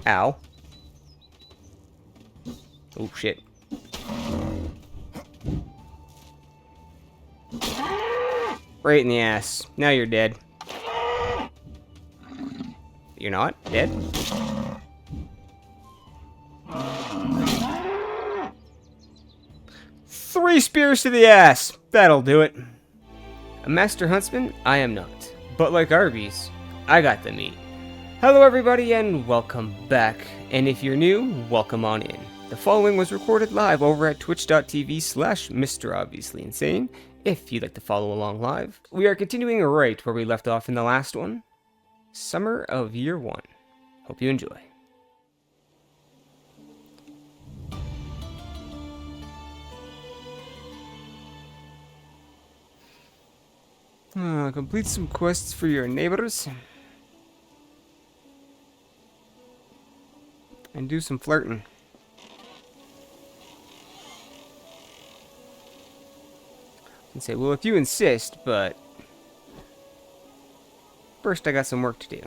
Ow. Oh, shit. Right in the ass. Now you're dead. You're not dead? Three spears to the ass! That'll do it. A master huntsman? I am not. But like Arby's, I got the meat. Hello everybody and welcome back. And if you're new, welcome on in. The following was recorded live over at twitch.tv/Mr. Obviously Insane, if you'd like to follow along live. We are continuing right where we left off in the last one. Summer of Year 1. Hope you enjoy. Complete some quests for your neighbors. And do some flirting. And say, well, if you insist, but first I got some work to do.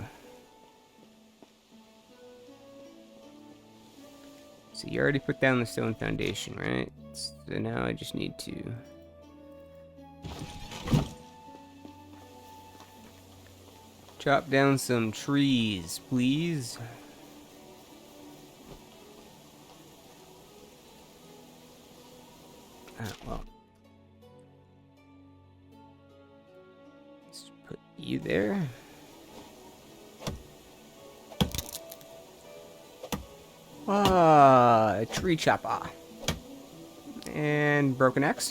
So you already put down the stone foundation, right? So now I just need to chop down some trees, please. Well. Let's put you there. A tree chopper. And broken axe.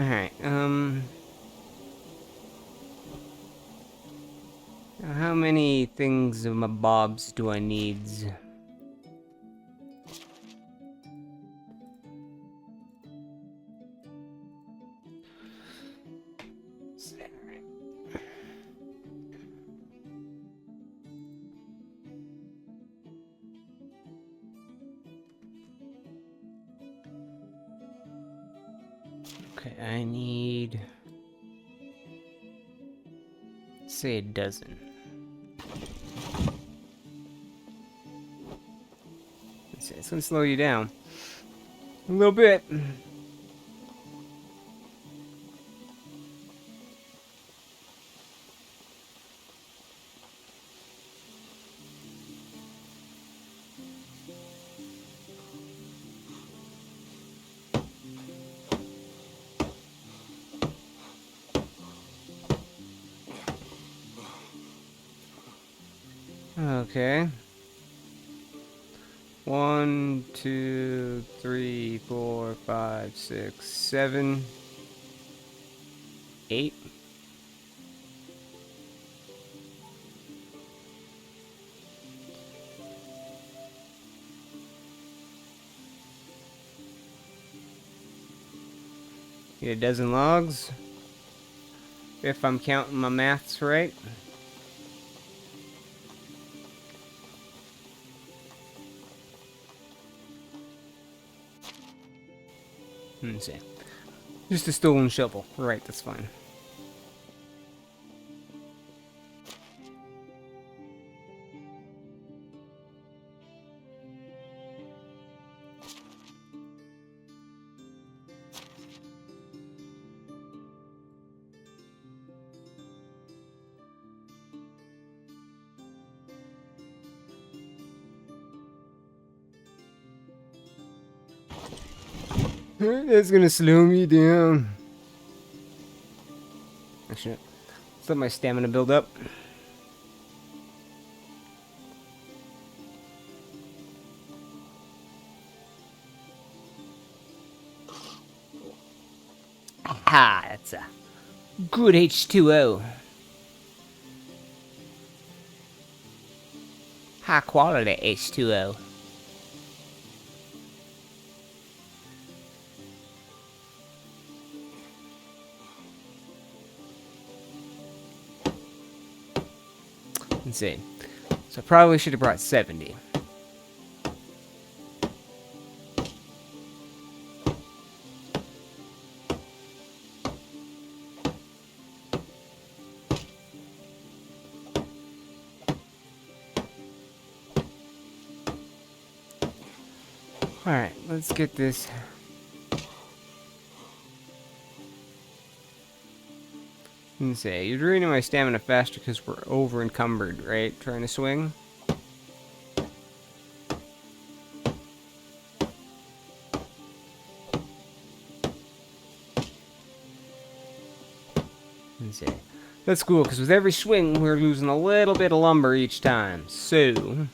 Alright, how many things of my bobs do I need? Okay, I need, say, a dozen. It's gonna slow you down a little bit. Okay. 1, 2, 3, 4, 5, 6, 7, 8. Get a dozen logs. If I'm counting my maths right. Let's see. Just a stolen shovel. Right, that's fine. That's gonna slow me down. Actually, let's let my stamina build up. Aha, that's a good H2O. High quality H2O. Let's see. So I probably should have brought 70. Alright, let's get this. Let's see, you're draining my stamina faster because we're over encumbered, right? Trying to swing. Let's see. That's cool because with every swing we're losing a little bit of lumber each time. So.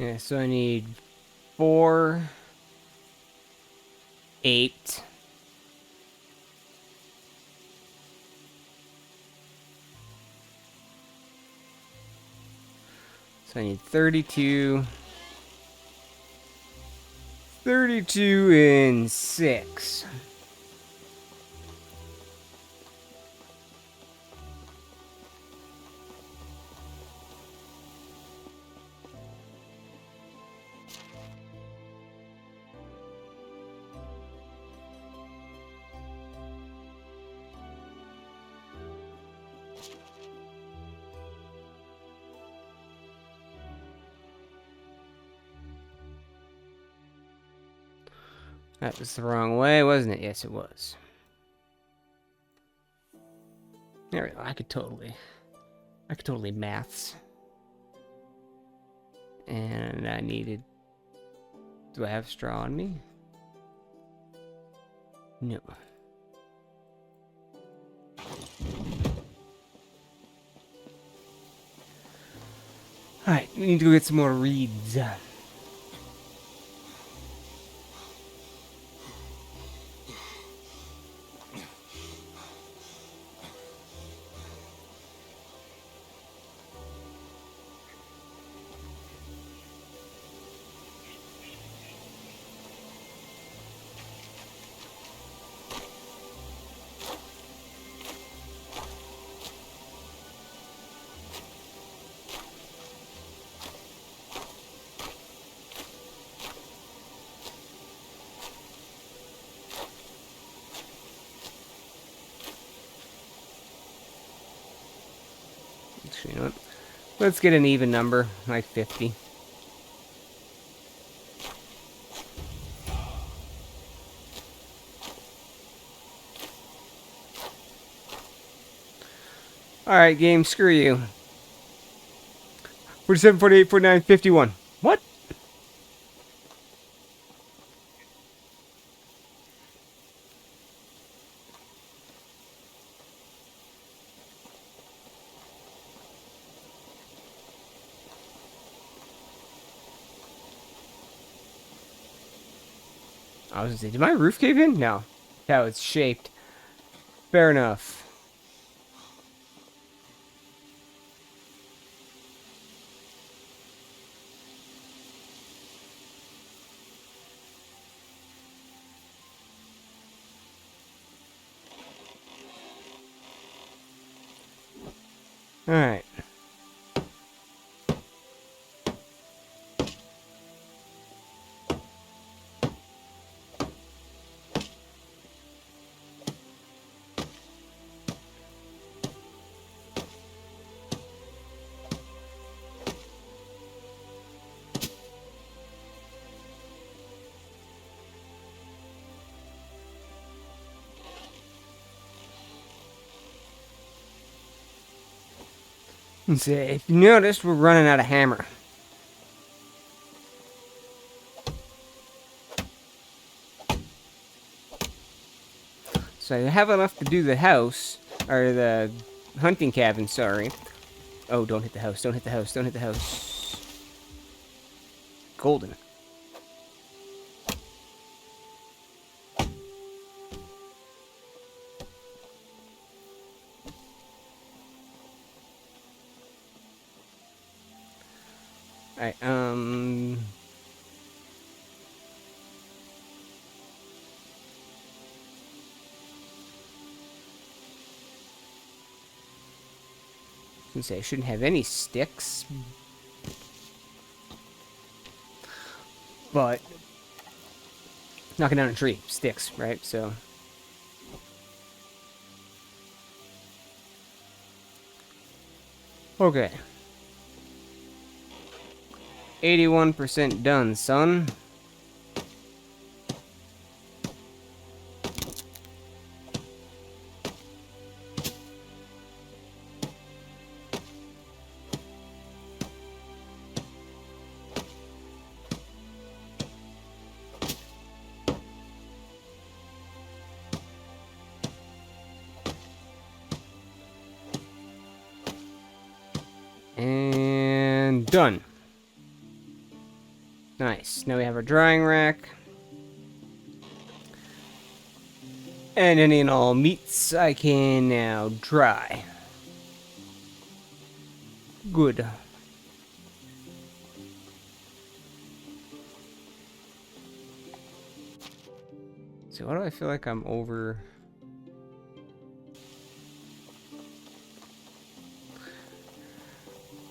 Yeah, so I need 4, 8. So I need 32. 32 and 6. That was the wrong way, wasn't it? Yes, it was. There we go. I could totally maths. And I needed. Do I have straw on me? No. Alright, we need to go get some more reeds. Actually, you know what? Let's get an even number, like 50. Alright, game, screw you. 47, 48, 49, 51. What? I was gonna say, did my roof cave in? No. How it's shaped. Fair enough. Alright. Let's see, if you noticed, we're running out of hammer. So I have enough to do the house, or the hunting cabin, sorry. Oh, don't hit the house, don't hit the house, don't hit the house. golden. Alright, I shouldn't have any sticks, but knocking down a tree, sticks, right? So okay, 81% done, son. And done. Nice. Now we have our drying rack. And any and all meats I can now dry. Good. So why do I feel like I'm over...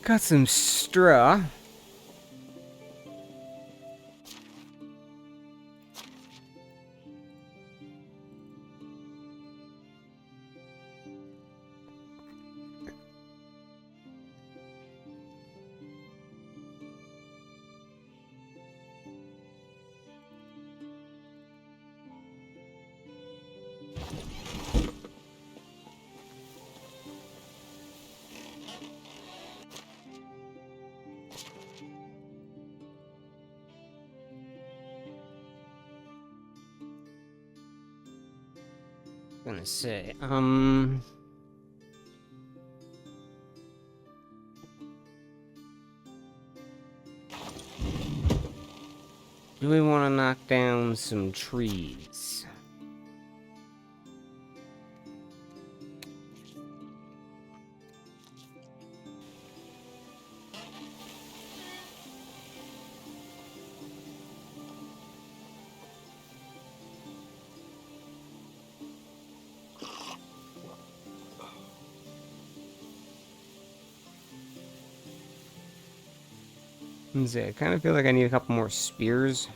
Got some straw. Gonna say, do we want to knock down some trees? I kind of feel like I need a couple more spears.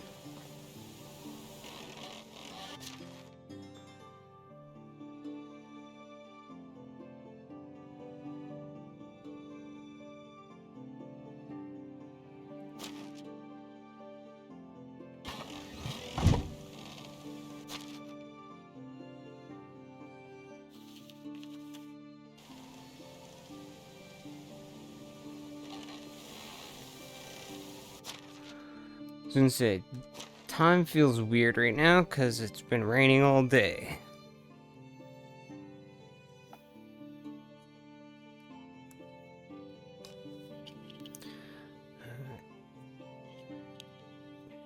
I was gonna say, time feels weird right now because it's been raining all day.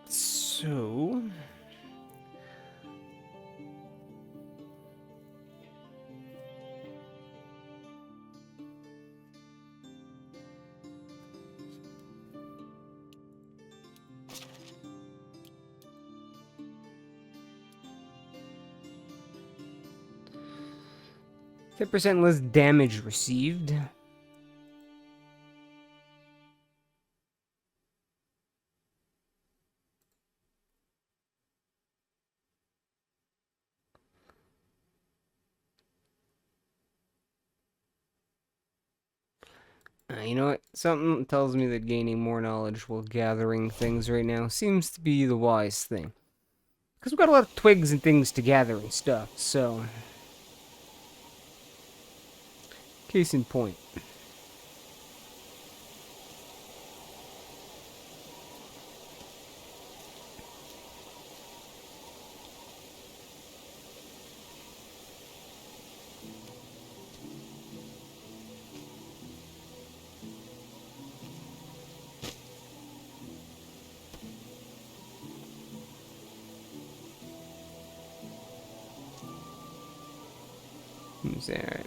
So... %, less damage received. You know what? Something tells me that gaining more knowledge while gathering things right now seems to be the wise thing. Because we've got a lot of twigs and things to gather and stuff, so... Case in point. Is that right?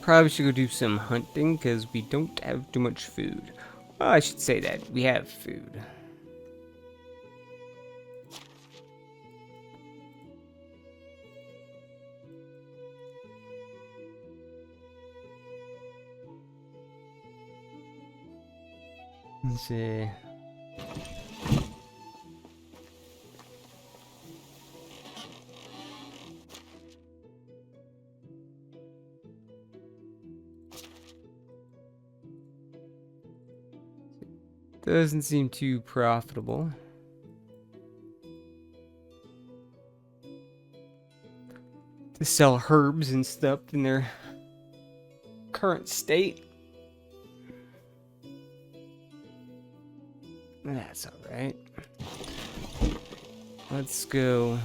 Probably should go do some hunting because we don't have too much food. Well, I should say that we have food. Let's see. Doesn't seem too profitable. To sell herbs and stuff in their current state. That's alright. Let's go.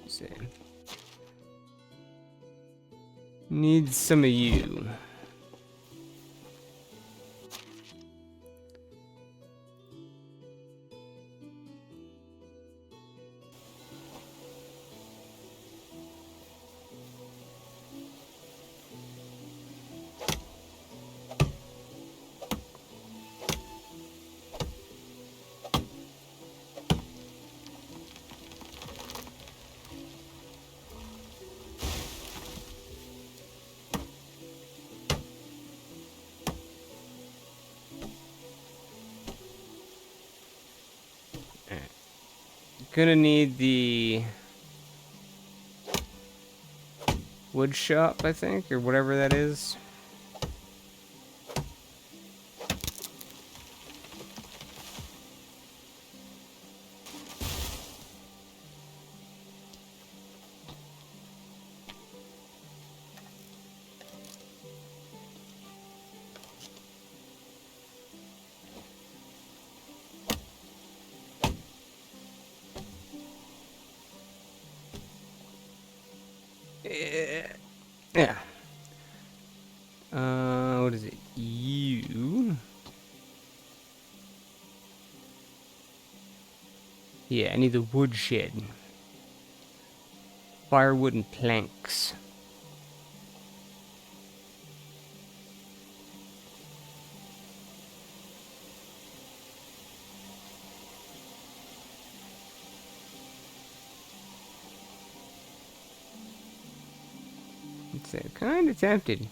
See. Need some of you. Gonna need the wood shop, I think, or whatever that is. Yeah. What is it? You. Yeah, I need the wood shed. Firewood and planks. It's kind of tempted.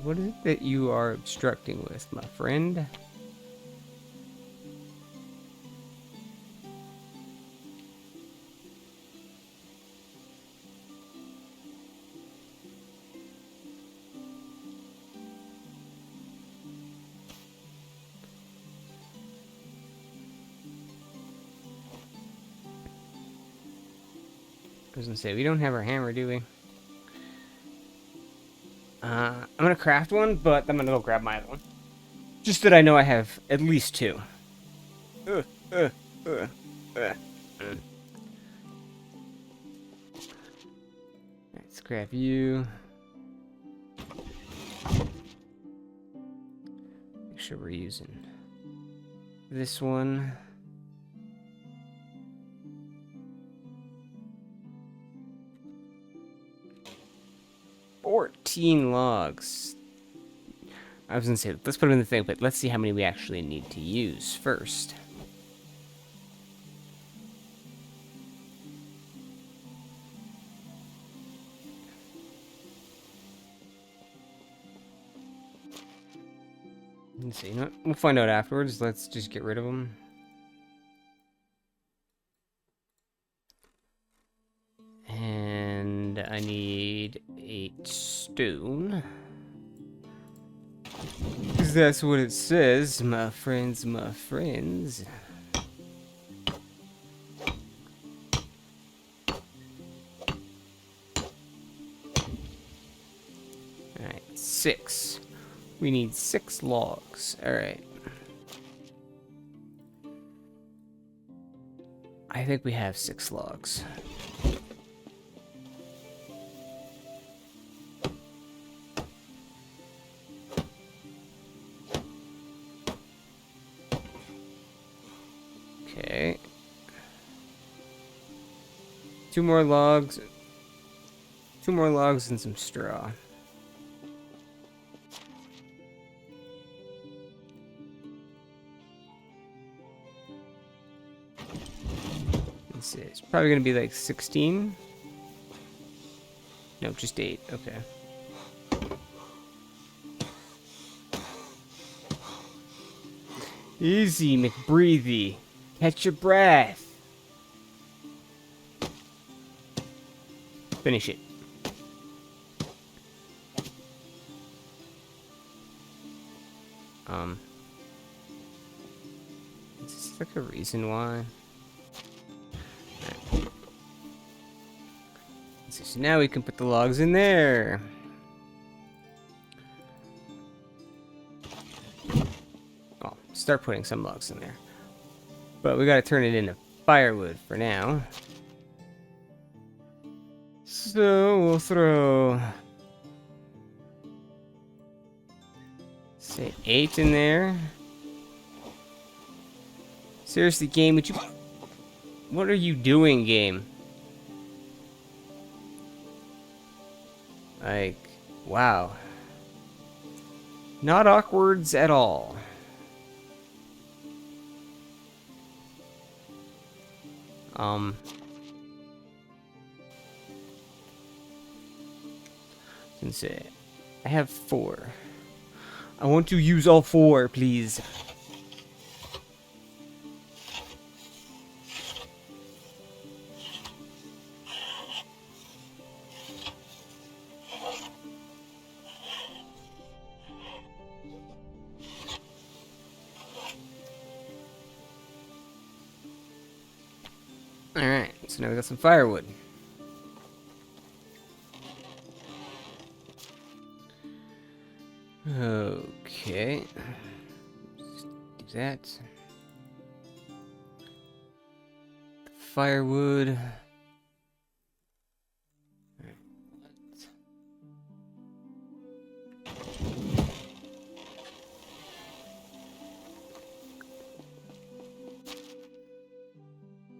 What is it that you are obstructing with, my friend? I was gonna say, we don't have our hammer, do we? I'm gonna craft one, but I'm gonna go grab my other one. Just that I know I have at least two. Let's grab you. Make sure we're using this one. Logs. I was gonna say, let's put them in the thing, but let's see how many we actually need to use first. Let's see, you know what? We'll find out afterwards. Let's just get rid of them. And I need 8 stone. Because that's what it says, my friends, my friends. Alright, 6. We need 6 logs. Alright. I think we have 6 logs. Okay. 2 more logs. 2 more logs and some straw. Let's see. It's probably going to be like 16. No, just 8. Okay. Easy, McBreathy. Catch your breath. Finish it. Is this like a reason why? Right. So now we can put the logs in there. Oh, start putting some logs in there. But we gotta turn it into firewood for now. So we'll throw, say, 8 in there. Seriously, game, would you... What are you doing, game? Like, wow. Not awkwards at all. Let's see. I have 4. I want to use all 4, please. Alright, so now we got some firewood. Okay. Do that. Firewood.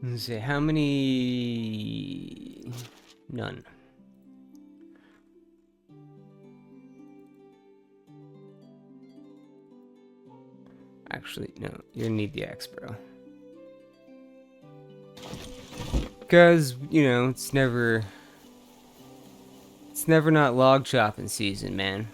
Let's see, how many? None. Actually, no, you need the axe, bro. Because, you know, it's never not log chopping season, man.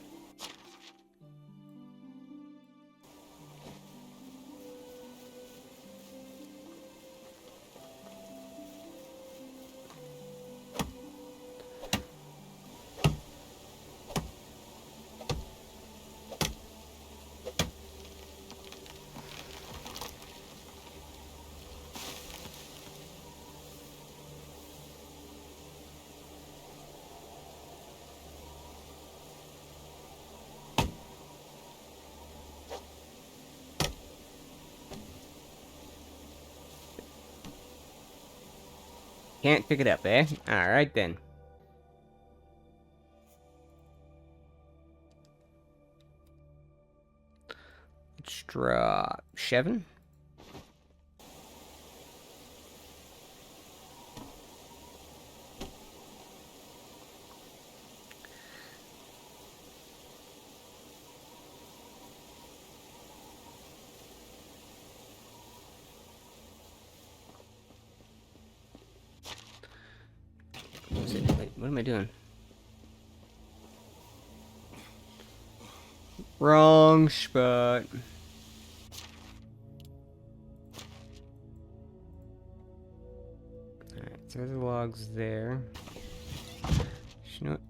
Can't pick it up, eh? Alright then. Let's draw 7. Wait, what am I doing? Wrong spot. Alright, so the logs there. You know what?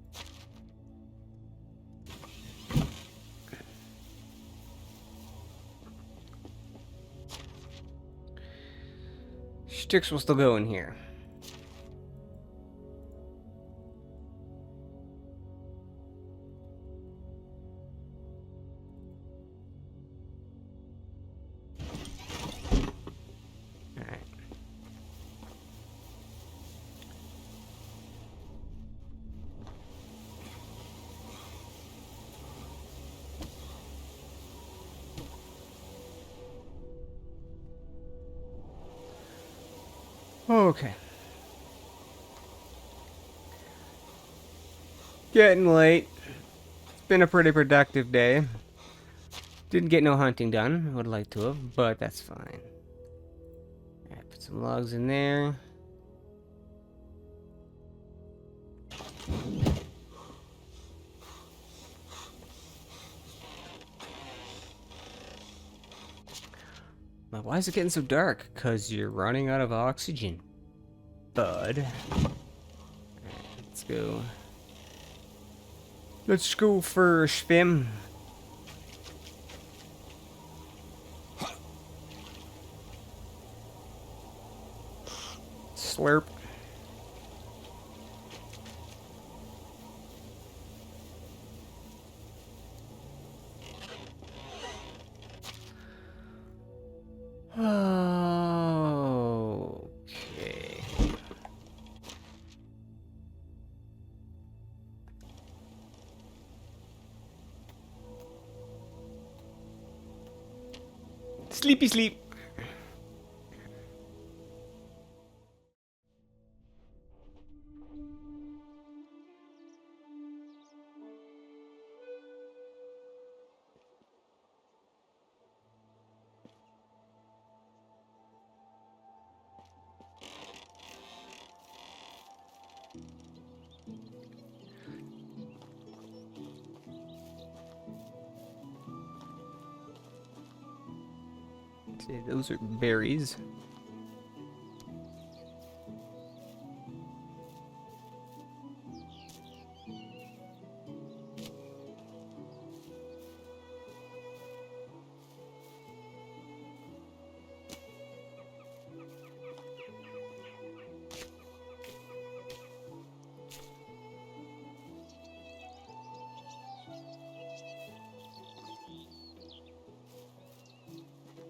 Sticks will still go in here. Alright. Okay. Getting late. It's been a pretty productive day. Didn't get no hunting done. Would like to have, but that's fine. Alright, put some logs in there. Now, why is it getting so dark? 'Cause you're running out of oxygen, bud. Alright, let's go. Let's go for a swim. Slurp. Okay. Sleepy sleep. See, those are berries.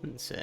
Let's see.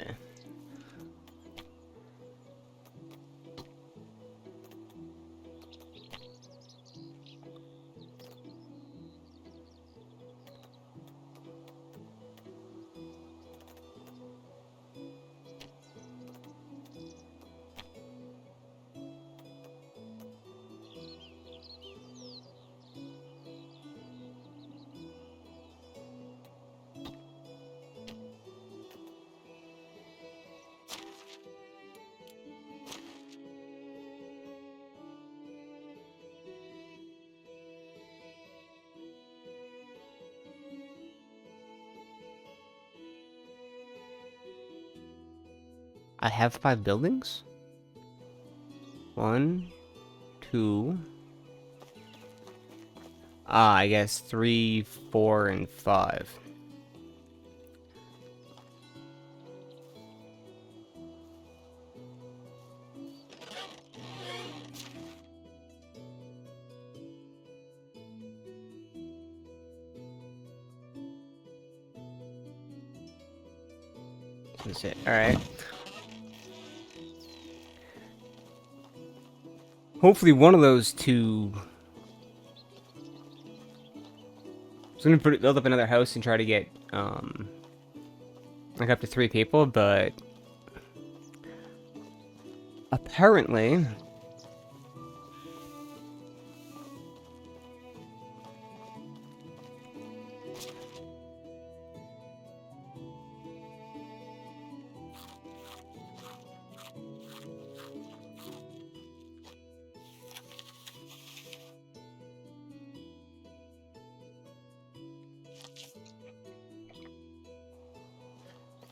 I have 5 buildings? 1, 2. I guess 3, 4, and 5. That's it. Alright. Hopefully one of those two... I was gonna build up another house and try to get, like up to 3 people, but... apparently...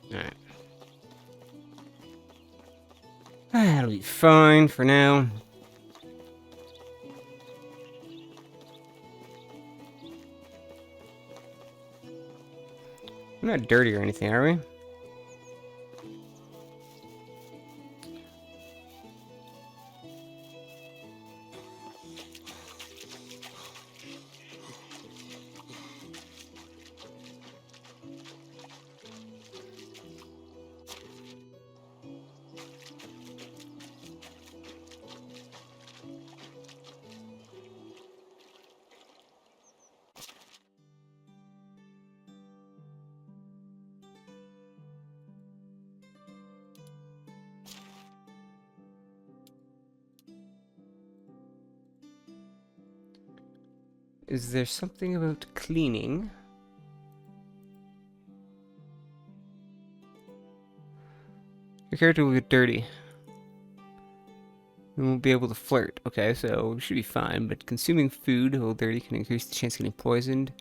Alright. That'll be fine for now. We're not dirty or anything, are we? Is there something about cleaning? Your character will get dirty. We won't be able to flirt. Okay, so we should be fine, but consuming food while dirty can increase the chance of getting poisoned.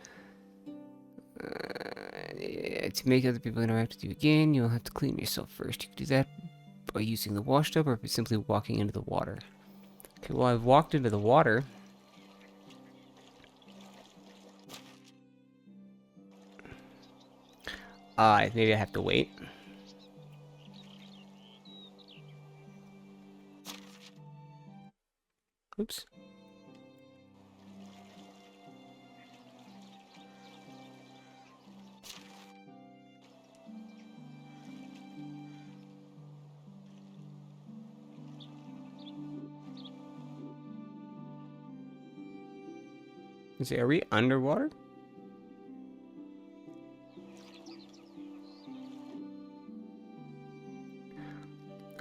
To make other people interact with you again, you'll have to clean yourself first. You can do that by using the wash tub or by simply walking into the water. Okay, well, I've walked into the water. Maybe I have to wait. Oops. Let's see, are we underwater?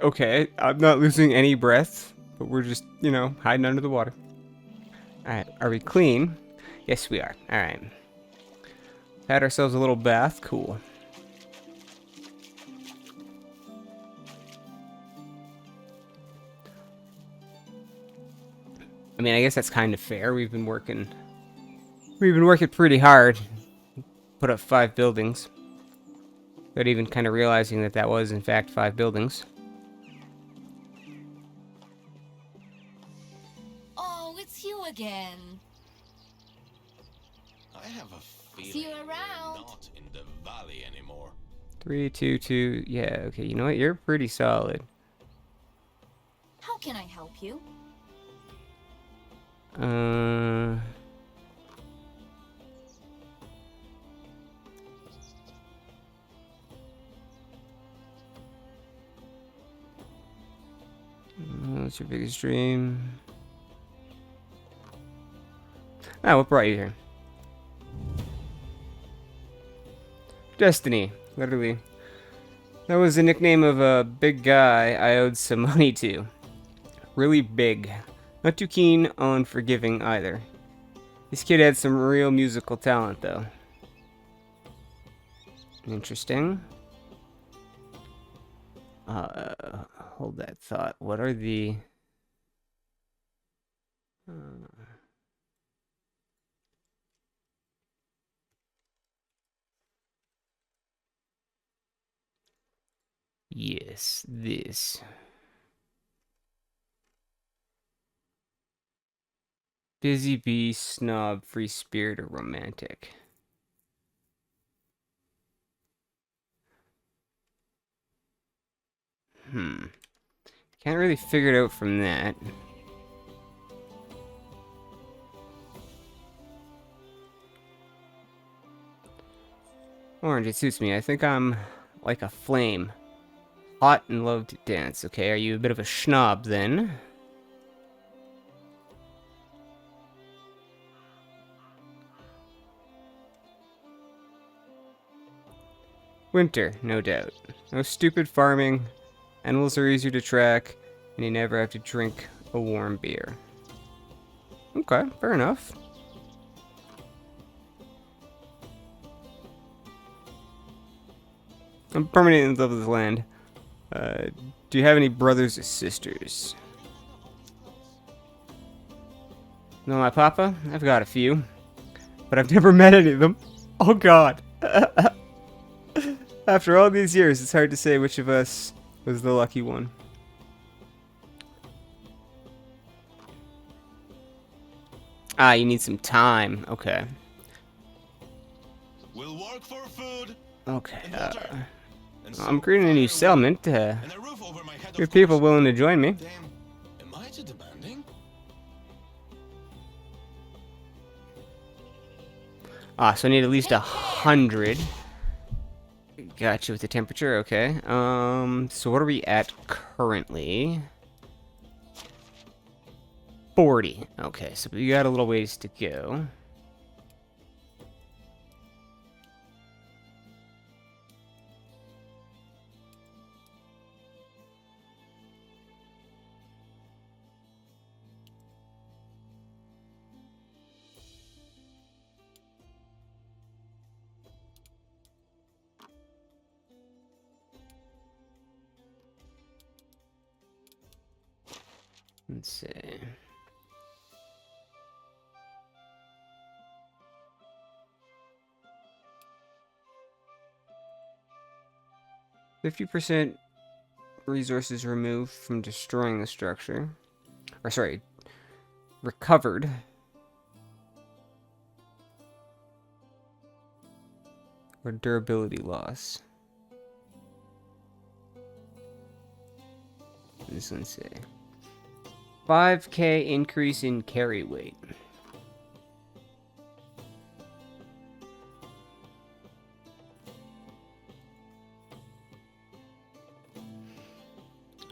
Okay, I'm not losing any breath, but we're just, you know, hiding under the water. Alright, are we clean? Yes, we are. Alright. Had ourselves a little bath. Cool. I mean, I guess that's kind of fair. We've been working pretty hard. Put up 5 buildings. Without even kind of realizing that that was, in fact, 5 buildings. Oh, it's you again. I have a feeling See you around. not in the valley anymore. 3, 2, 2. Yeah, okay. You know what? You're pretty solid. How can I help you? What's your biggest dream? What brought you here? Destiny, literally. That was the nickname of a big guy I owed some money to. Really big. Not too keen on forgiving either. This kid had some real musical talent, though. Interesting. Hold that thought. What are the... Yes, this. Busy bee, snob, free spirit, or romantic. Can't really figure it out from that. Orange, it suits me. I think I'm like a flame. Hot and love to dance. Okay, are you a bit of a schnob then? Winter, no doubt. No stupid farming. Animals are easier to track, and you never have to drink a warm beer. Okay, fair enough. I'm permanently in love with this land. Do you have any brothers or sisters? No, my papa? I've got a few. But I've never met any of them. Oh god. After all these years, it's hard to say which of us was the lucky one. You need some time. Okay. We'll work for food, Okay. and water. And I'm some creating a new firewood, settlement. and a roof over my head, of If people course. willing to join me. Damn, am I too demanding? So I need at least 100. Got you with the temperature, okay. So what are we at currently? 40. Okay, so we got a little ways to go. Let's see. %50 resources removed from destroying the structure. Or sorry, recovered. Or durability loss. This one's say 5k increase in carry weight.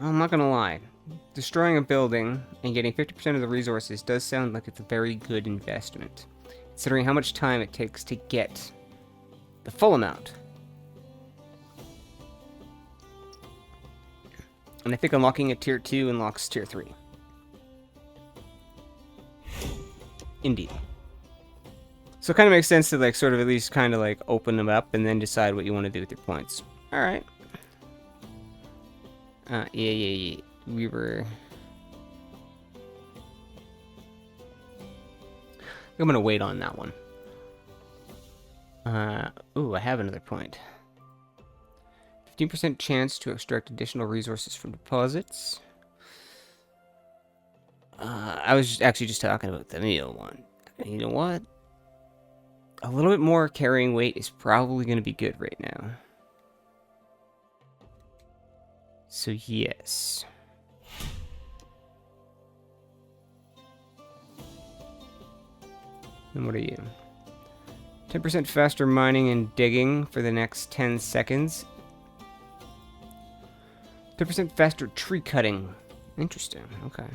I'm not gonna lie. Destroying a building and getting 50% of the resources does sound like it's a very good investment, considering how much time it takes to get the full amount. And I think unlocking a tier 2 unlocks tier 3. Indeed. So it kind of makes sense to like sort of at least kind of like open them up and then decide what you want to do with your points. Alright. Yeah. We were... I'm gonna wait on that one. Ooh, I have another point. 15% chance to extract additional resources from deposits. I was actually just talking about the meal one. You know what? A little bit more carrying weight is probably going to be good right now. So yes. And what are you? 10% faster mining and digging for the next 10 seconds. 10% faster tree cutting. Interesting. Okay.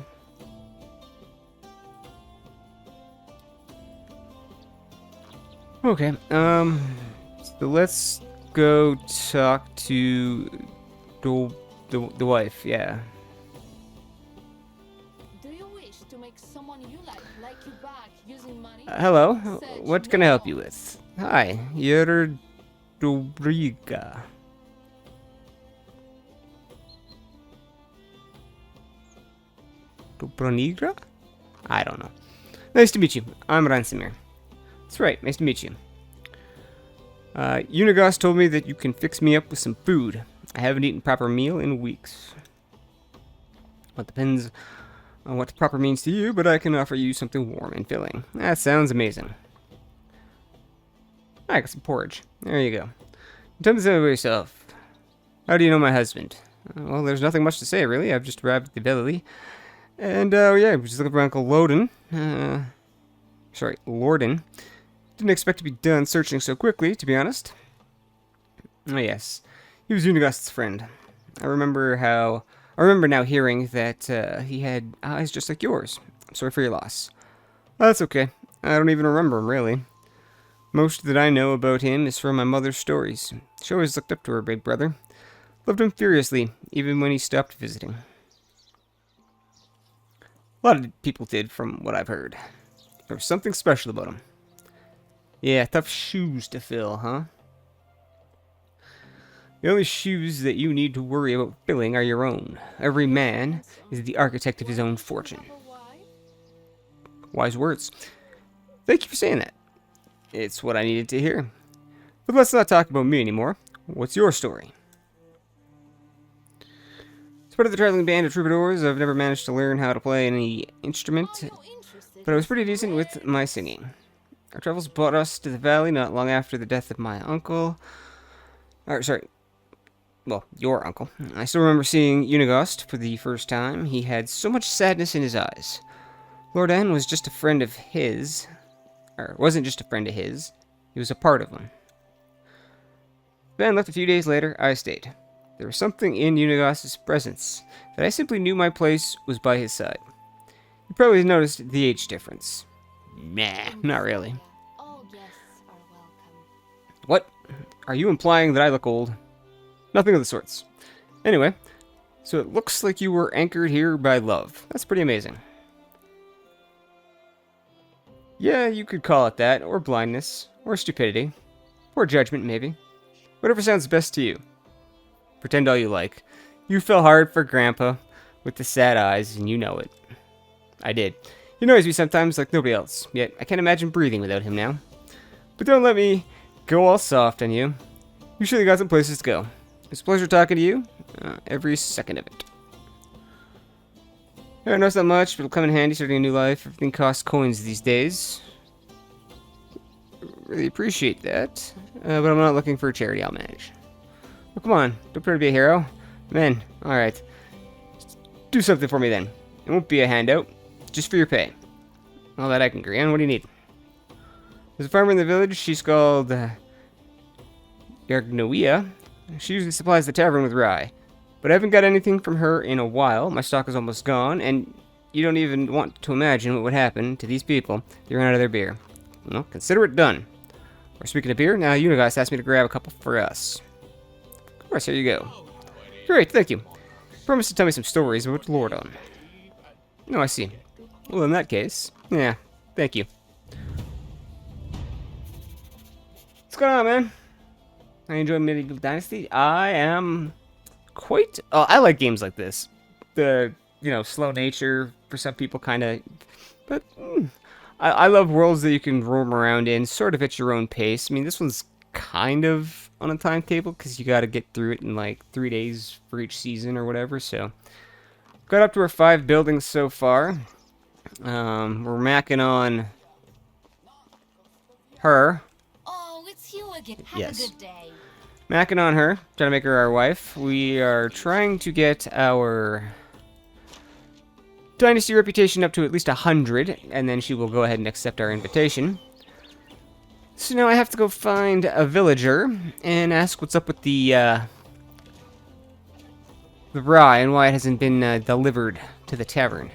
Okay. So let's go talk to the wife. Yeah. Do you wish to make someone you like you back using money? Hello. Said What can I help you no. with? Hi. You're Dobriga. Dobronigra? I don't know. Nice to meet you. I'm Ransomir. That's right. Nice to meet you. Unigos told me that you can fix me up with some food. I haven't eaten a proper meal in weeks. Well, it depends on what the proper means to you, but I can offer you something warm and filling. That sounds amazing. I got some porridge. There you go. Tell me something about yourself. How do you know my husband? Well, there's nothing much to say, really. I've just arrived at the ability. And, yeah, we're just looking for Uncle Lorden. Lorden. Didn't expect to be done searching so quickly, to be honest. Oh, yes. He was Unigast's friend. I remember now hearing that, he had eyes just like yours. I'm sorry for your loss. That's okay. I don't even remember him, really. Most that I know about him is from my mother's stories. She always looked up to her big brother. Loved him furiously, even when he stopped visiting. A lot of people did, from what I've heard. There was something special about him. Yeah, tough shoes to fill, huh? The only shoes that you need to worry about filling are your own. Every man is the architect of his own fortune. Wise words. Thank you for saying that. It's what I needed to hear. But let's not talk about me anymore. What's your story? As part of the traveling band of troubadours, I've never managed to learn how to play any instrument, but I was pretty decent with my singing. Our travels brought us to the valley not long after the death of my uncle. Or, sorry. Well, your uncle. I still remember seeing Unigost for the first time. He had so much sadness in his eyes. Lord N was just a friend of his. Or wasn't just a friend of his. He was a part of him. Ben left a few days later. I stayed. There was something in Unigost's presence that I simply knew my place was by his side. You probably noticed the age difference. Nah, not really. All guests are welcome. What? Are you implying that I look old? Nothing of the sorts. Anyway, so it looks like you were anchored here by love. That's pretty amazing. Yeah, you could call it that, or blindness, or stupidity, or judgment, maybe. Whatever sounds best to you. Pretend all you like. You fell hard for Grandpa with the sad eyes, and you know it. I did. He annoys me sometimes like nobody else, yet I can't imagine breathing without him now. But don't let me go all soft on you. You surely got some places to go. It's a pleasure talking to you, every second of it. I don't know that much, but it'll come in handy starting a new life. Everything costs coins these days. Really appreciate that, but I'm not looking for a charity I'll manage. Well, come on, don't try to be a hero. Man, alright. Do something for me then. It won't be a handout, just for your pay. All that I can agree on. What do you need? There's a farmer in the village. She's called Yargnoia. She usually supplies the tavern with rye. But I haven't got anything from her in a while. My stock is almost gone, and you don't even want to imagine what would happen to these people if they ran out of their beer. Well, consider it done. Or speaking of beer, now Unigost asked me to grab a couple for us. Of course, here you go. Great, thank you. Promise to tell me some stories about Lordon. Oh, I see. Well, in that case, yeah, thank you. What's going on, man? I enjoy Medieval Dynasty. I am quite... Oh, I like games like this. The, slow nature for some people kind of... But I love worlds that you can roam around in sort of at your own pace. I mean, this one's kind of on a timetable because you got to get through it in like 3 days for each season or whatever. So, got up to our 5 buildings so far. We're macking on her. Oh, it's you again. Have Yes. a good day. Macking on her, trying to make her our wife. We are trying to get our Dynasty reputation up to at least 100, and then she will go ahead and accept our invitation. So now I have to go find a villager and ask what's up with the rye and why it hasn't been delivered to the tavern.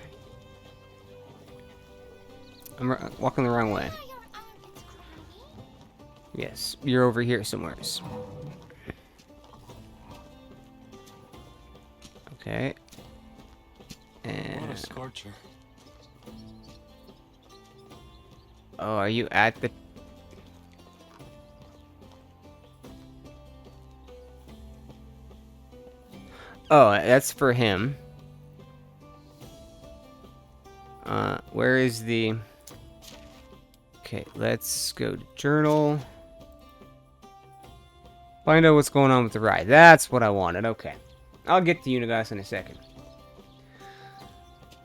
I'm walking the wrong way. Yes, you're over here somewhere. Okay. What a And scorcher. oh, are you at the... Oh, that's for him. Where is the... Okay, let's go to journal. Find out what's going on with the ride. That's what I wanted. Okay. I'll get to Unigost in a second.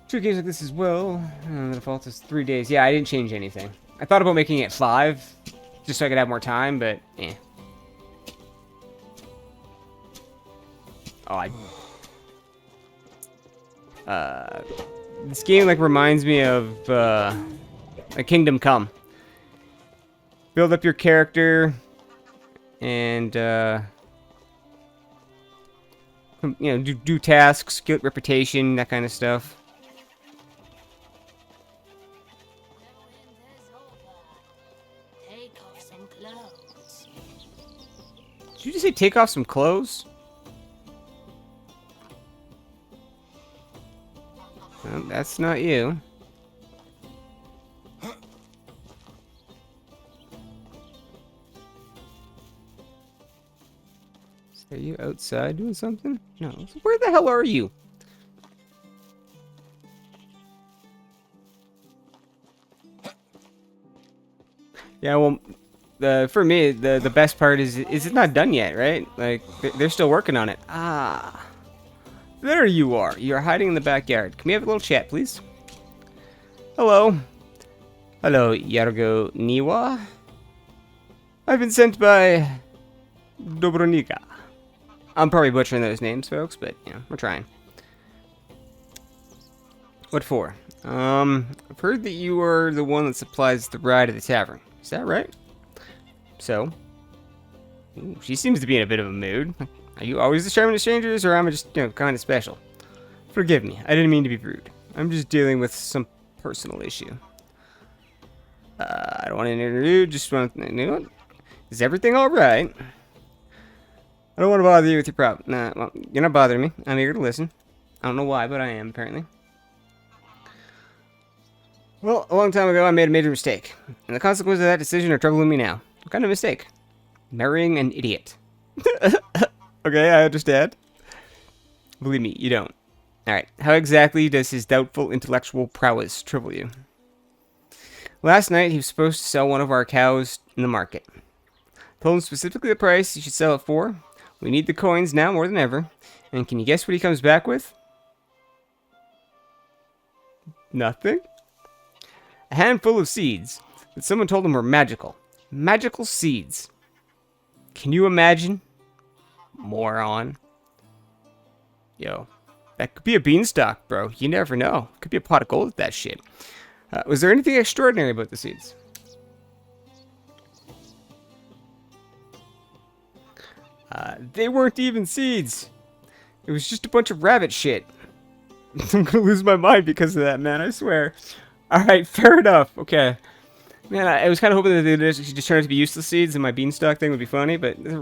2 games like this as well. The default is 3 days. Yeah, I didn't change anything. I thought about making it 5, just so I could have more time, but eh. Oh, this game like reminds me of a Kingdom Come. Build up your character, and do tasks, get reputation, that kind of stuff. Take off some clothes. Did you just say take off some clothes? Well, that's not you. Are you outside doing something? No. Where the hell are you? Yeah, well, for me, the best part is it's not done yet, right? Like, they're still working on it. Ah. There you are. You're hiding in the backyard. Can we have a little chat, please? Hello. Hello, Yargo Niwa. I've been sent by Dobronica. I'm probably butchering those names, folks, but, you know, we're trying. What for? I've heard that you are the one that supplies the ride at the tavern. Is that right? So? Ooh, she seems to be in a bit of a mood. Are you always the charming to strangers, or am I just, you know, kind of special? Forgive me, I didn't mean to be rude. I'm just dealing with some personal issue. I don't want to intrude, just want to, you know what? Is everything alright? I don't want to bother you with your problem. Nah, well, you're not bothering me. I'm eager to listen. I don't know why, but I am, apparently. Well, a long time ago, I made a major mistake. And the consequences of that decision are troubling me now. What kind of mistake? Marrying an idiot. Okay, I understand. Believe me, you don't. Alright, how exactly does his doubtful intellectual prowess trouble you? Last night, he was supposed to sell one of our cows in the market. Told him specifically the price he should sell it for. We need the coins now more than ever. And can you guess what he comes back with? Nothing? A handful of seeds that someone told him were magical. Magical seeds. Can you imagine? Moron. Yo, that could be a beanstalk, bro. You never know. Could be a pot of gold with that shit. Was there anything extraordinary about the seeds? They weren't even seeds. It was just a bunch of rabbit shit. I'm gonna lose my mind because of that, man. I swear. Alright, fair enough. Okay. Man, I was kind of hoping that they just turned out to be useless seeds and my beanstalk thing would be funny, but the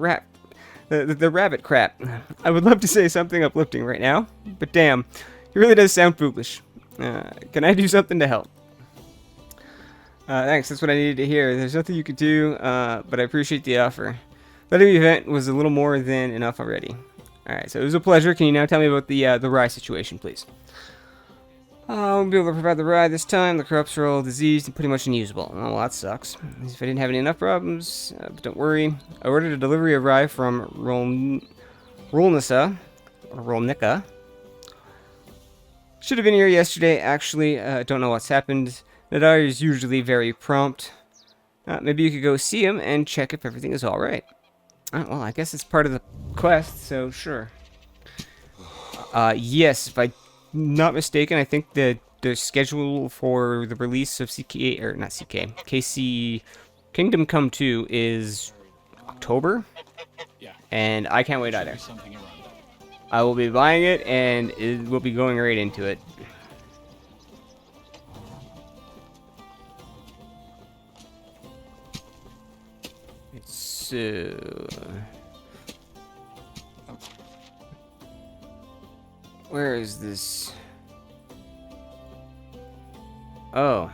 rabbit crap. I would love to say something uplifting right now, but damn, it really does sound foolish. Can I do something to help? Thanks, that's what I needed to hear. There's nothing you could do, but I appreciate the offer. Letting the event was a little more than enough already. Alright, so it was a pleasure. Can you now tell me about the rye situation, please? I won't be able to provide the rye this time. The crops are all diseased and pretty much unusable. Oh, well, that sucks. As if I didn't have any enough problems. But don't worry. I ordered a delivery of rye from Rolnica. Should have been here yesterday, actually. Don't know what's happened. Nadar is usually very prompt. Maybe you could go see him and check if everything is alright. Well, I guess it's part of the quest, so sure. Yes, if I'm not mistaken, I think the schedule for the release of CK, or not CK, KC Kingdom Come 2 is October, and I can't wait either. I will be buying it, and it will be going right into it. Where is this? Oh.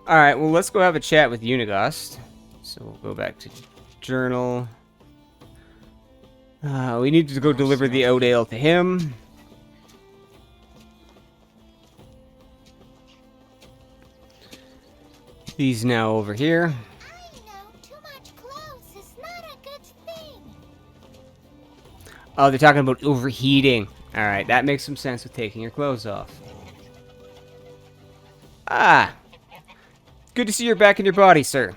Alright, well, let's go have a chat with Unigast. So we'll go back to journal. We need to go deliver the oat ale to him. He's now over here. Oh, they're talking about overheating. Alright, that makes some sense with taking your clothes off. Ah! Good to see you're back in your body, sir.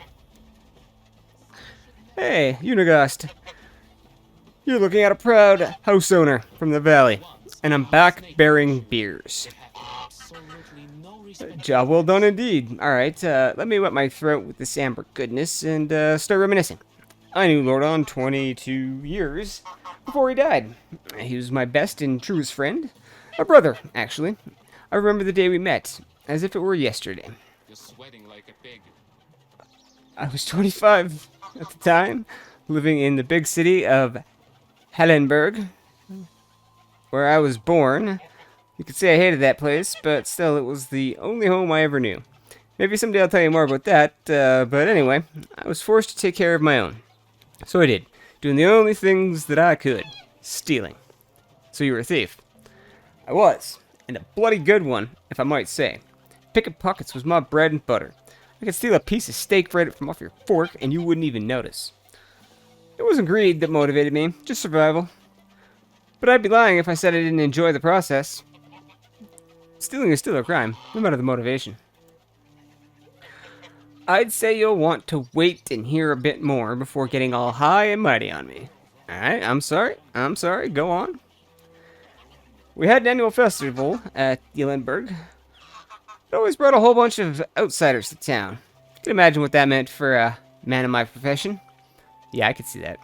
Hey, Unigast. You're looking at a proud house owner from the valley. And I'm back bearing beers. Job well done indeed. Alright, let me wet my throat with this amber goodness and start reminiscing. I knew Lordon 22 years before he died. He was my best and truest friend. A brother, actually. I remember the day we met, as if it were yesterday. You're sweating like a pig. I was 25 at the time, living in the big city of Hellenberg, where I was born. You could say I hated that place, but still, it was the only home I ever knew. Maybe someday I'll tell you more about that, but anyway, I was forced to take care of my own. So I did, doing the only things that I could. Stealing. So you were a thief. I was, and a bloody good one, if I might say. Picking pockets was my bread and butter. I could steal a piece of steak right from off your fork, and you wouldn't even notice. It wasn't greed that motivated me, just survival. But I'd be lying if I said I didn't enjoy the process. Stealing is still a crime, no matter the motivation. I'd say you'll want to wait and hear a bit more before getting all high and mighty on me. Alright, I'm sorry, go on. We had an annual festival at Yellenberg. It always brought a whole bunch of outsiders to town. You can imagine what that meant for a man of my profession. Yeah, I could see that.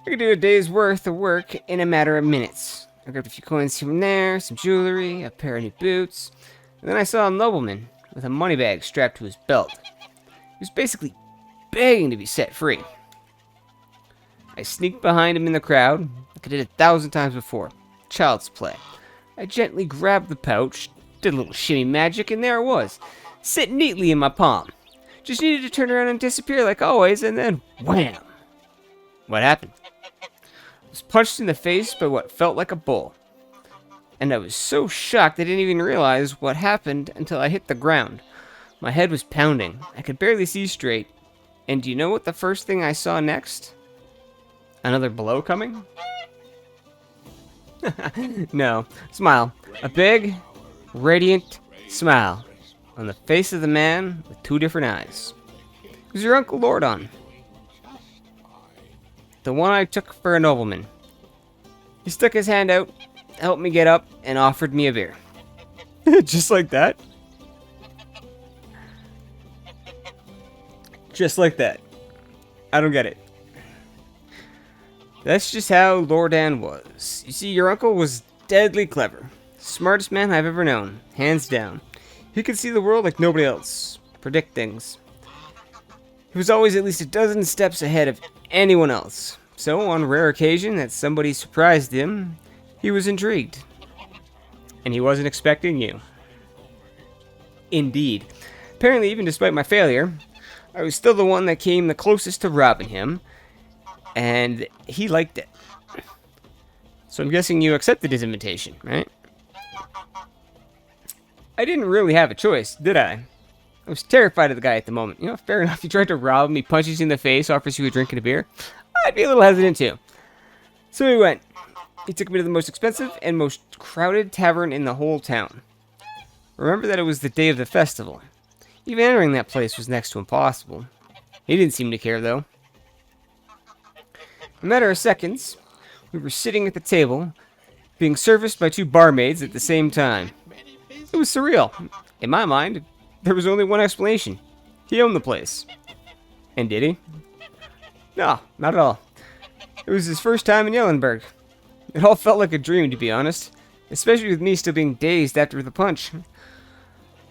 I could do a day's worth of work in a matter of minutes. I grabbed a few coins here and there, some jewelry, a pair of new boots, and then I saw a nobleman with a money bag strapped to his belt. He was basically begging to be set free. I sneaked behind him in the crowd, like I did 1,000 times before. Child's play. I gently grabbed the pouch, did a little shimmy magic, and there it was, sitting neatly in my palm. Just needed to turn around and disappear like always, and then wham! What happened? I was punched in the face by what felt like a bull. And I was so shocked I didn't even realize what happened until I hit the ground. My head was pounding. I could barely see straight. And do you know what the first thing I saw next? Another blow coming? No. Smile. A big, radiant smile on the face of the man with two different eyes. It was your Uncle Lordon. The one I took for a nobleman. He stuck his hand out, helped me get up, and offered me a beer. Just like that? Just like that. I don't get it. That's just how Lordan was. You see, your uncle was deadly clever. Smartest man I've ever known. Hands down. He could see the world like nobody else. Predict things. He was always at least a dozen steps ahead of anyone else. So, on rare occasion that somebody surprised him, he was intrigued. And he wasn't expecting you. Indeed. Apparently, even despite my failure, I was still the one that came the closest to robbing him. And he liked it. So I'm guessing you accepted his invitation, right? I didn't really have a choice, did I? I was terrified of the guy at the moment. You know, fair enough. He tried to rob me, punches you in the face, offers you a drink and a beer. I'd be a little hesitant too. So we went. He took me to the most expensive and most crowded tavern in the whole town. Remember that it was the day of the festival. Even entering that place was next to impossible. He didn't seem to care, though. In a matter of seconds, we were sitting at the table, being serviced by two barmaids at the same time. It was surreal. In my mind, there was only one explanation. He owned the place. And did he? No, not at all. It was his first time in Yellenberg. It all felt like a dream, to be honest, especially with me still being dazed after the punch.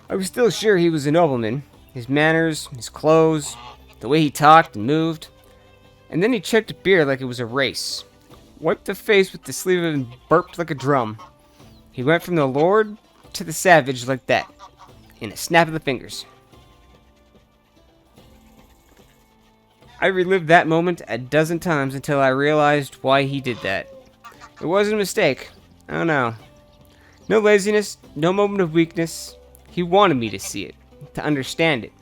I was still sure he was a nobleman. His manners, his clothes, the way he talked and moved. And then he chugged a beer like it was a race. Wiped the face with the sleeve of it and burped like a drum. He went from the lord to the savage like that, in a snap of the fingers. I relived that moment a dozen times until I realized why he did that. It wasn't a mistake. Oh no. No laziness, no moment of weakness. He wanted me to see it, to understand it.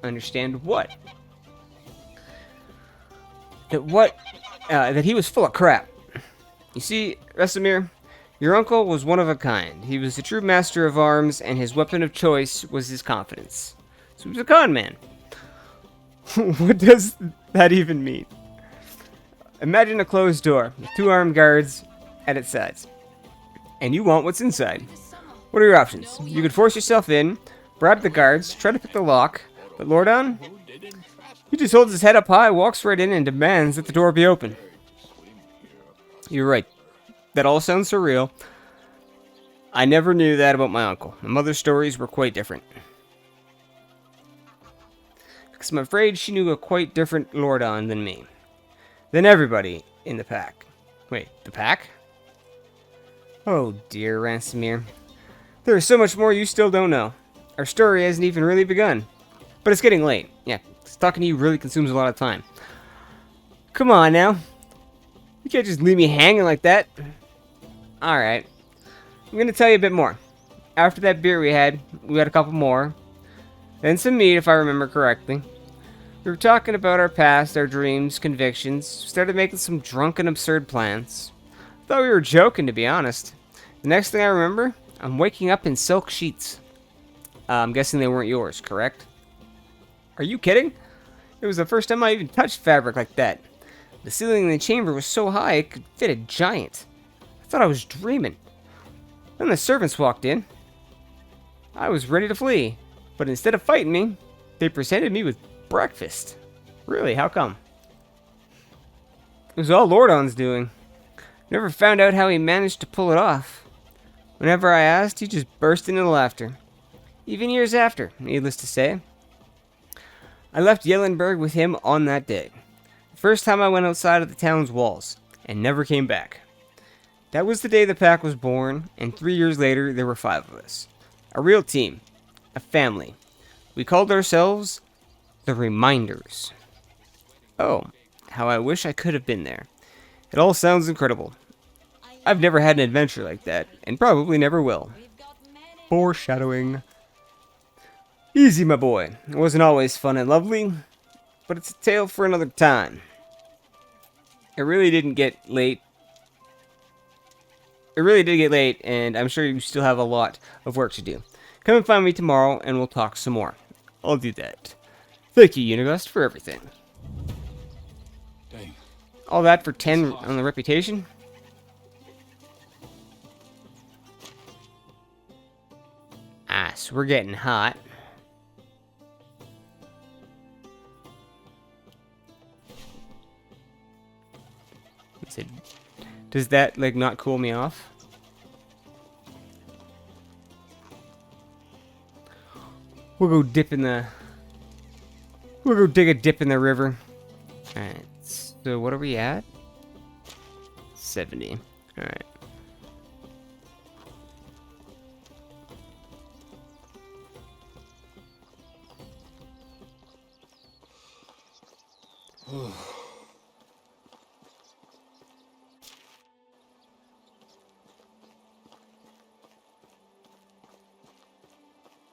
Understand what? That he was full of crap. You see, Resimir, your uncle was one of a kind. He was a true master of arms, and his weapon of choice was his confidence. So he was a con man. What does that even mean? Imagine a closed door with two armed guards at its sides. And you want what's inside. What are your options? You could force yourself in, bribe the guards, try to pick the lock, but Lordon? He just holds his head up high, walks right in, and demands that the door be open. You're right. That all sounds surreal. I never knew that about my uncle. My mother's stories were quite different. Because I'm afraid she knew a quite different Lordon than me. Than everybody in the pack. Wait, the pack? Oh dear, Ransomir. There is so much more you still don't know. Our story hasn't even really begun. But it's getting late. Yeah, talking to you really consumes a lot of time. Come on now. You can't just leave me hanging like that. Alright. I'm going to tell you a bit more. After that beer we had a couple more. Then some meat, if I remember correctly. We were talking about our past, our dreams, convictions. Started making some drunken, absurd plans. Thought we were joking, to be honest. The next thing I remember, I'm waking up in silk sheets. I'm guessing they weren't yours, correct? Are you kidding? It was the first time I even touched fabric like that. The ceiling in the chamber was so high it could fit a giant. I thought I was dreaming. Then the servants walked in. I was ready to flee, but instead of fighting me, they presented me with breakfast. Really, how come? It was all Lordon's doing. Never found out how he managed to pull it off. Whenever I asked, he just burst into laughter. Even years after, needless to say. I left Yellenberg with him on that day. The first time I went outside of the town's walls, and never came back. That was the day the pack was born, and 3 years later, there were 5 of us. A real team. A family. We called ourselves the Reminders. Oh, how I wish I could have been there. It all sounds incredible. I've never had an adventure like that, and probably never will. Foreshadowing. Easy, my boy. It wasn't always fun and lovely, but it's a tale for another time. It really did get late, and I'm sure you still have a lot of work to do. Come and find me tomorrow, and we'll talk some more. I'll do that. Thank you, Unigust, for everything. Dang. All that for 10 on the reputation? Ah, so we're getting hot. Does that, like, not cool me off? We'll go dip in the... We'll go dig a dip in the river. Alright, so what are we at? 70. Alright.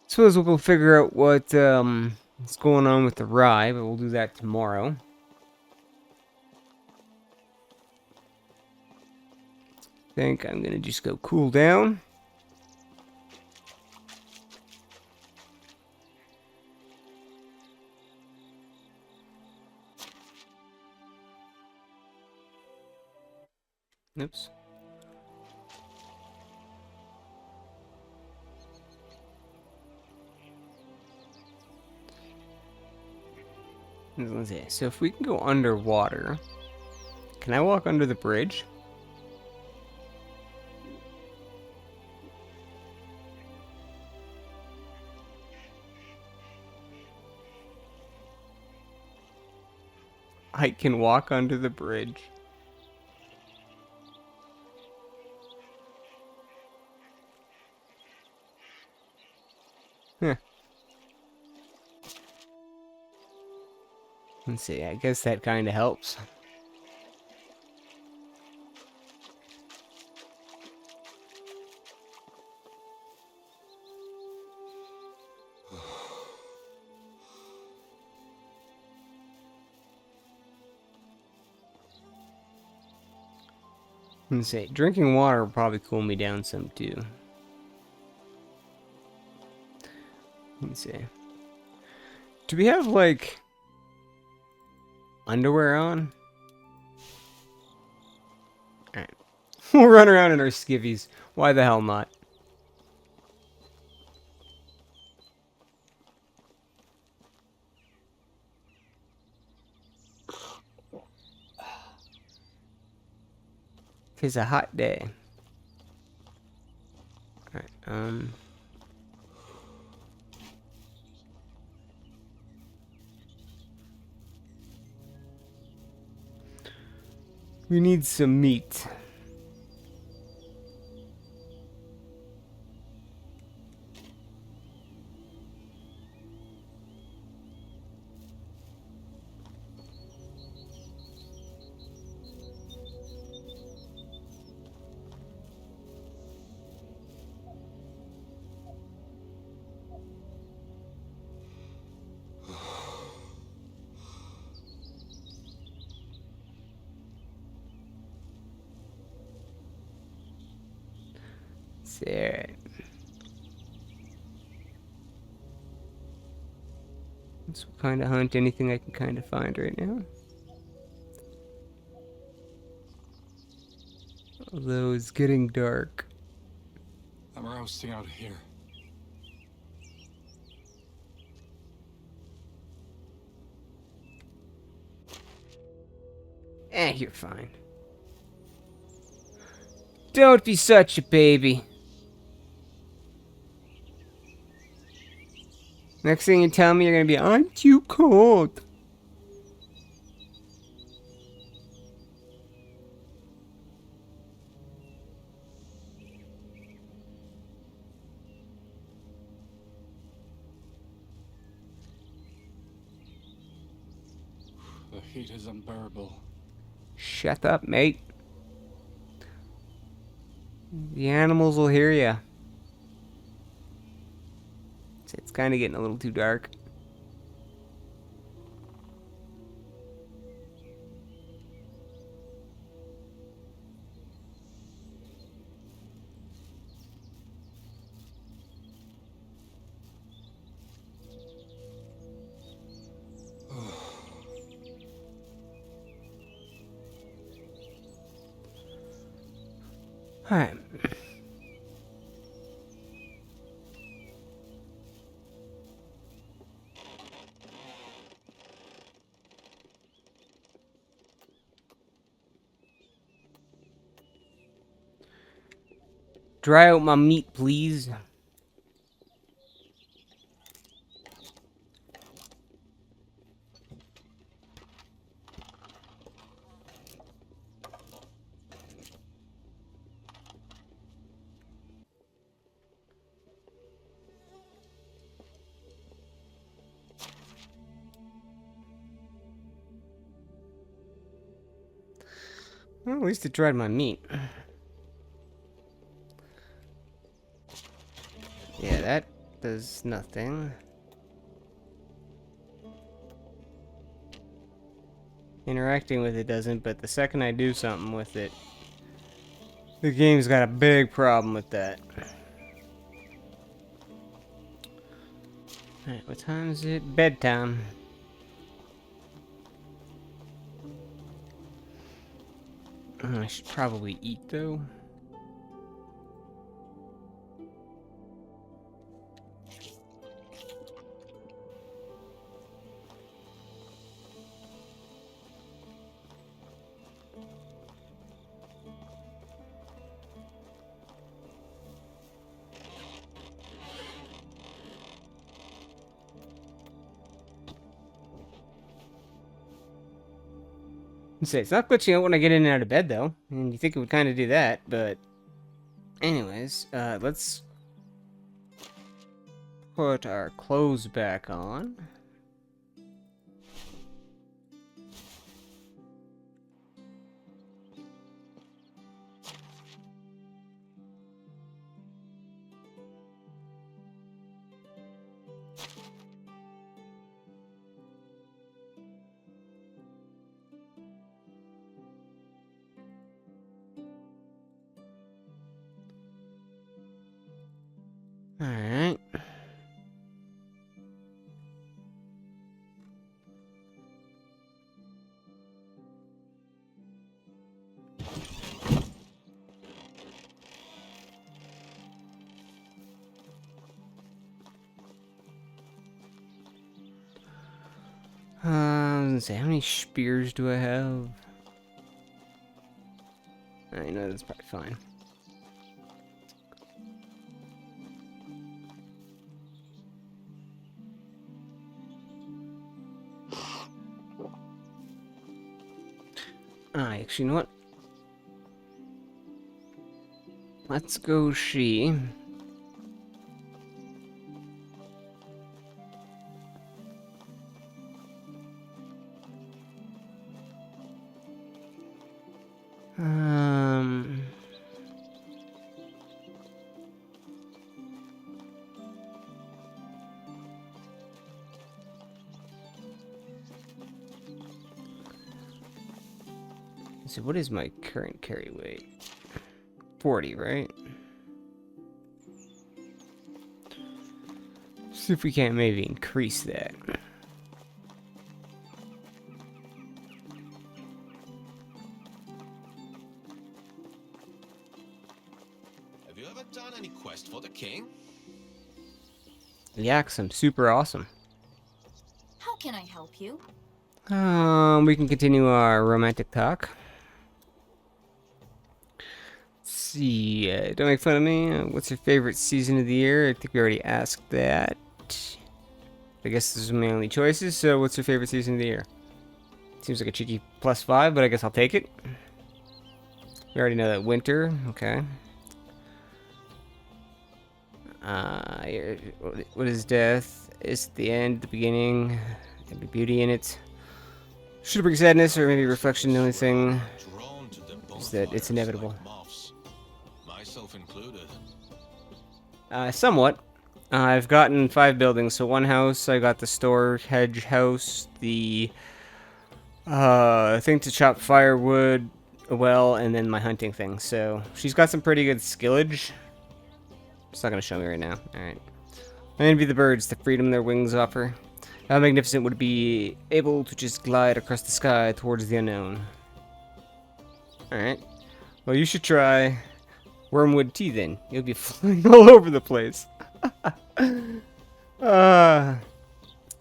Suppose we'll go figure out what's going on with the rye, but we'll do that tomorrow. I think I'm gonna just go cool down. Oops. Let's see. So if we can go underwater, can I walk under the bridge? I can walk under the bridge. Huh. Let's see, I guess that kind of helps. Let's see, drinking water will probably cool me down some too. Let's see. Do we have, like, underwear on? Alright. We'll run around in our skivvies. Why the hell not? It's a hot day. Alright, we need some meat. There. Let's kind of hunt anything I can kind of find right now. Although it's getting dark. I'm roasting out here. You're fine. Don't be such a baby. Next thing you tell me, you're gonna be, I'm too cold. The heat is unbearable. Shut up, mate. The animals will hear ya. It's kind of getting a little too dark. Alright. Dry out my meat, please. Well, at least it dried my meat. Yeah, that does nothing. Interacting with it doesn't, but the second I do something with it, the game's got a big problem with that. Alright, what time is it? Bedtime. I should probably eat, though. Say, it's not glitching out when I get in and out of bed, though. And you think it would kind of do that, but... Anyways, let's... put our clothes back on. Alright. Let's see, how many spears do I have? I know that's probably fine. Actually, you know what? Let's go she. So what is my current carry weight? 40, right? See if we can't maybe increase that. king? Yeah, 'cause I'm super awesome. How can I help you? We can continue our romantic talk. Let's see, don't make fun of me. What's your favorite season of the year? I think we already asked that. I guess this is my only choices, so what's your favorite season of the year? Seems like a cheeky +5, but I guess I'll take it. We already know that winter, okay. What is death? Is it the end, the beginning? Maybe beauty in it. Should it bring sadness or maybe reflection? The only thing Drawn to the is that it's bonfires inevitable. like moths, myself included. Somewhat. I've gotten 5 buildings. So 1 house, I got the store hedge house, the thing to chop firewood, a well, and then my hunting thing. So she's got some pretty good skillage. It's not gonna show me right now. All right. I envy the birds, the freedom their wings offer. How magnificent would it be able to just glide across the sky towards the unknown? Alright. Well, you should try wormwood tea then. You'll be flying all over the place. Yeah,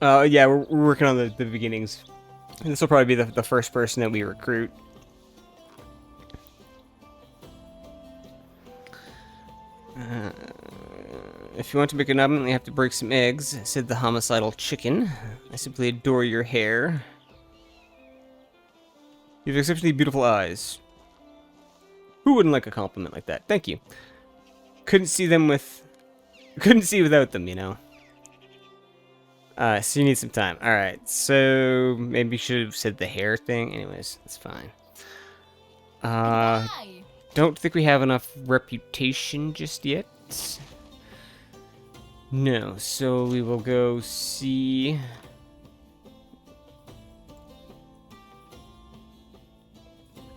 we're working on the beginnings. This will probably be the first person that we recruit. If you want to make an omelet, you have to break some eggs, said the homicidal chicken. I simply adore your hair. You have exceptionally beautiful eyes. Who wouldn't like a compliment like that? Thank you. Couldn't see without them, you know. So you need some time. Alright, so maybe you should have said the hair thing. Anyways, that's fine. Hi. Don't think we have enough reputation just yet. No, so we will go see.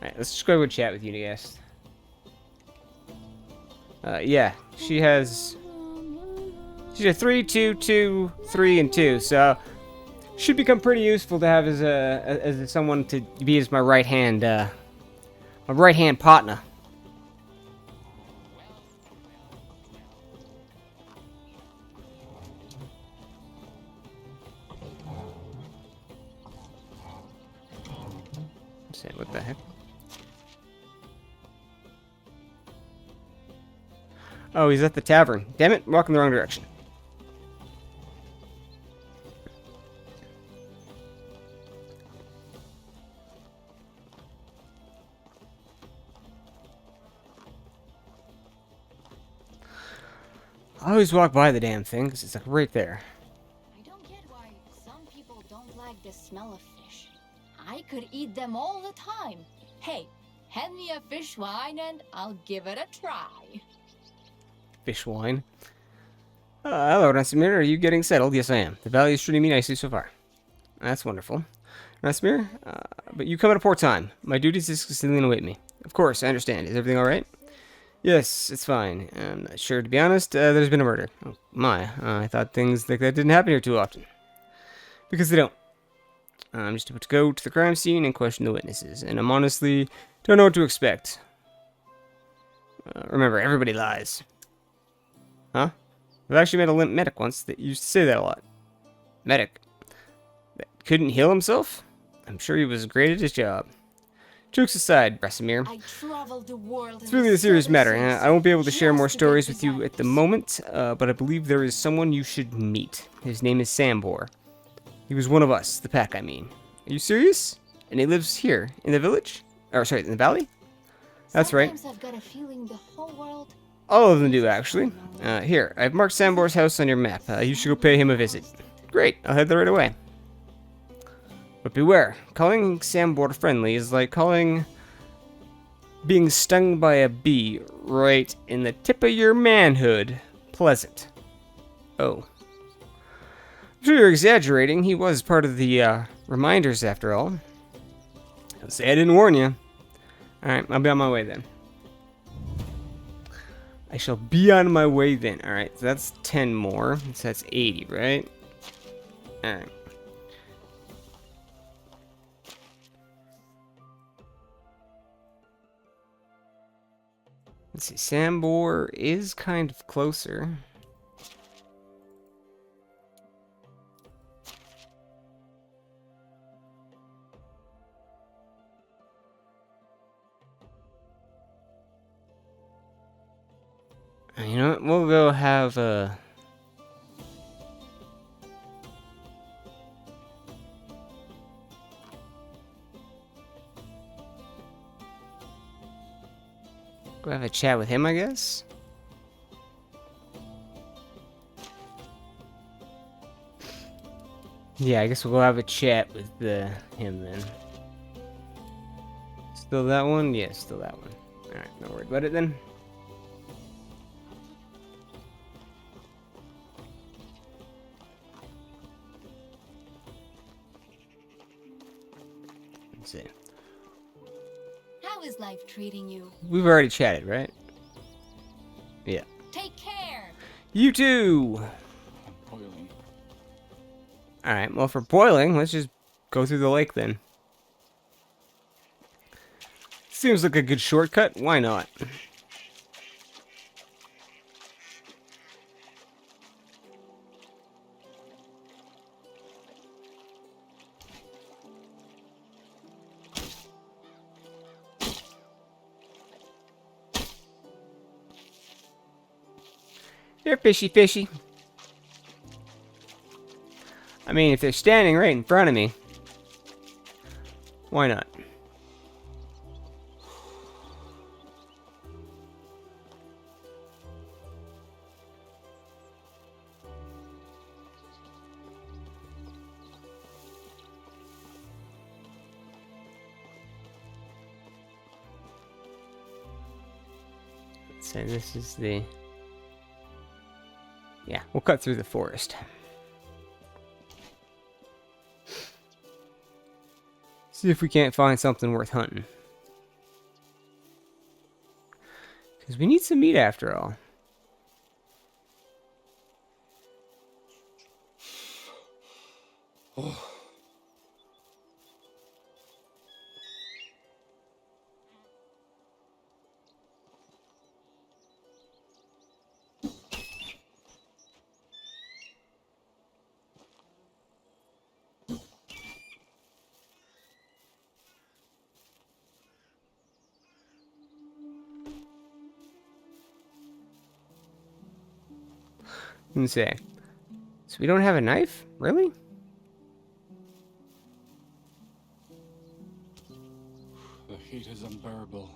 Alright, let's just go and chat with you, guys. Yeah, she has 3, 2, 2, 3, and 2, so should become pretty useful to have as someone to be as my right hand partner. What the heck? Oh, he's at the tavern. Damn it, walking the wrong direction. I always walk by the damn thing because it's like right there. I don't get why some people don't like the smell of fish. I could eat them all the time. Hey, hand me a fish wine and I'll give it a try. Fish wine. Hello, Rasimir. Are you getting settled? Yes, I am. The valley is treating me nicely so far. That's wonderful. Rasimir, but you come at a poor time. My duties consistently await me. Of course, I understand. Is everything alright? Yes, it's fine. I'm not sure, to be honest. There's been a murder. Oh, my. I thought things like that didn't happen here too often. Because they don't. I'm just about to go to the crime scene and question the witnesses. And I'm honestly don't know what to expect. Remember, everybody lies. Huh? I've actually met a limp medic once that used to say that a lot. Medic? That couldn't heal himself? I'm sure he was great at his job. Jokes aside, Brasimir. I traveled the world. It's really a serious matter. I won't be able to share more stories with you at the moment, but I believe there is someone you should meet. His name is Sambor. He was one of us, the pack, I mean. Are you serious? And he lives here, in the village? Or, sorry, in the valley? That's right. Sometimes I've got a feeling the whole world. All of them do, actually. Here, I've marked Sambor's house on your map. You should go pay him a visit. Great, I'll head there right away. But beware, calling Sambor friendly is like calling being stung by a bee right in the tip of your manhood pleasant. Oh. I'm sure you're exaggerating. He was part of the reminders, after all. I'll say I didn't warn you. Alright, I'll be on my way then. I shall be on my way then. Alright, so that's 10 more. So that's 80, right? Alright. Let's see, Sambor is kind of closer. You know what? We'll go have a... Go have a chat with him, I guess? Yeah, I guess we'll have a chat with him then. Still that one? Yeah, still that one. Alright, no worry about it then. Let's see. How is life treating you? We've already chatted, right? Yeah. Take care. You too! I'm boiling. Alright, well for boiling, let's just go through the lake then. Seems like a good shortcut, why not? They're fishy fishy. I mean, if they're standing right in front of me, why not? Let's say this is the... Yeah, we'll cut through the forest. See if we can't find something worth hunting. Because we need some meat after all. Oh. Let me see. So we don't have a knife? Really? The heat is unbearable.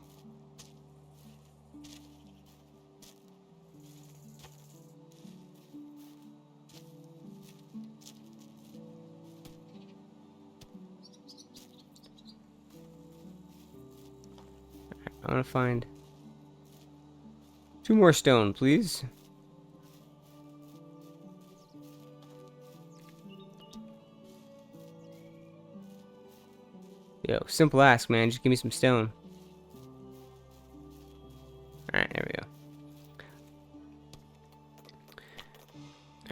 I want to find 2 more stone, please. Yo, simple ask, man. Just give me some stone. Alright, there we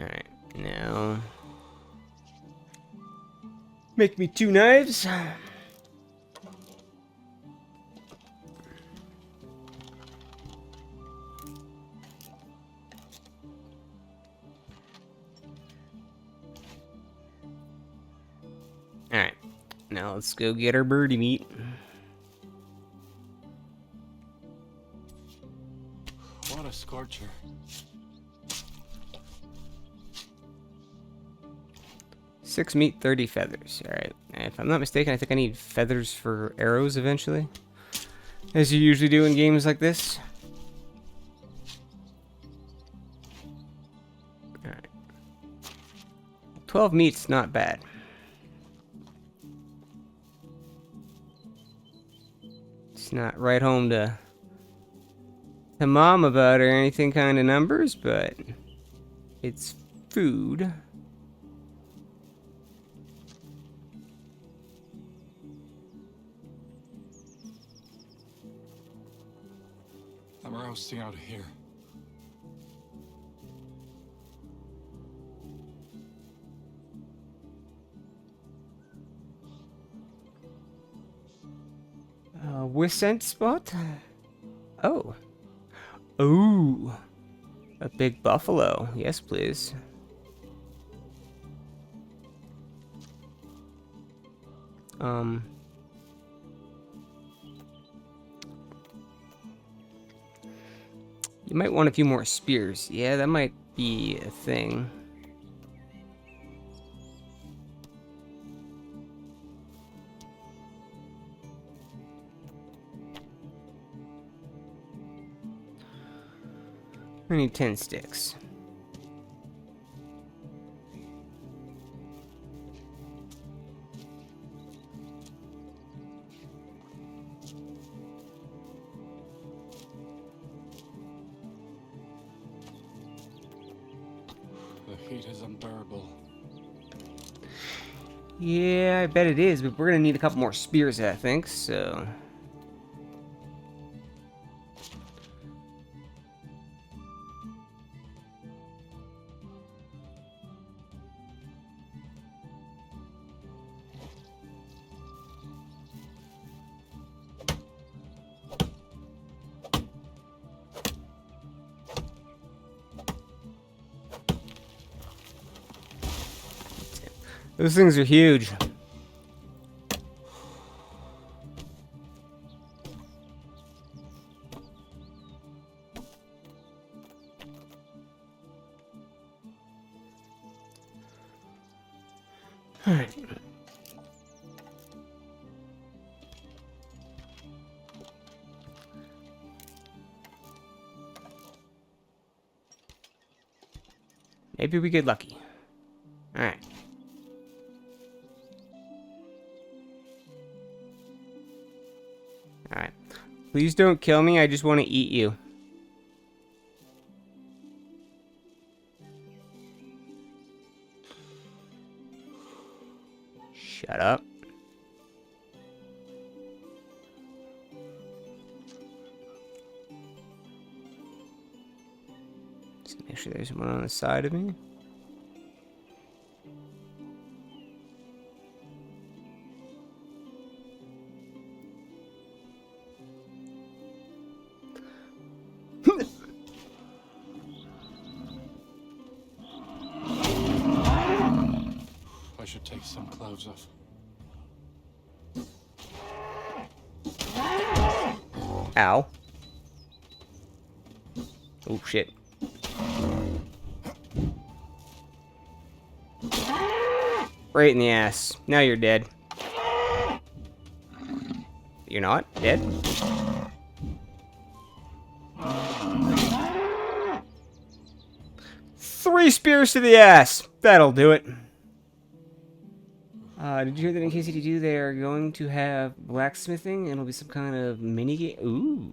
go. Alright, now... Make me 2 knives. Alright, now let's go get our birdie meat. What a scorcher. Six meat, 30 feathers. Alright, if I'm not mistaken, I think I need feathers for arrows eventually. As you usually do in games like this. Alright. 12 meat's not bad. It's not right home to mom about or anything kind of numbers, but it's food. I'm roasting out here. Wiscent spot? Oh. Ooh. A big buffalo. Yes, please. You might want a few more spears. Yeah, that might be a thing. I need 10 sticks. The heat is unbearable. Yeah, I bet it is, but we're gonna need a couple more spears, I think, so... Those things are huge. All right. Maybe we get lucky. All right. Alright. Please don't kill me, I just want to eat you. Shut up. Just make sure there's one on the side of me. I should take some clothes off. Ow. Oh, shit. Right in the ass. Now you're dead. You're not dead? Three spears to the ass. That'll do it. Did you hear that in KCD2 they are going to have blacksmithing and it'll be some kind of mini game? Ooh.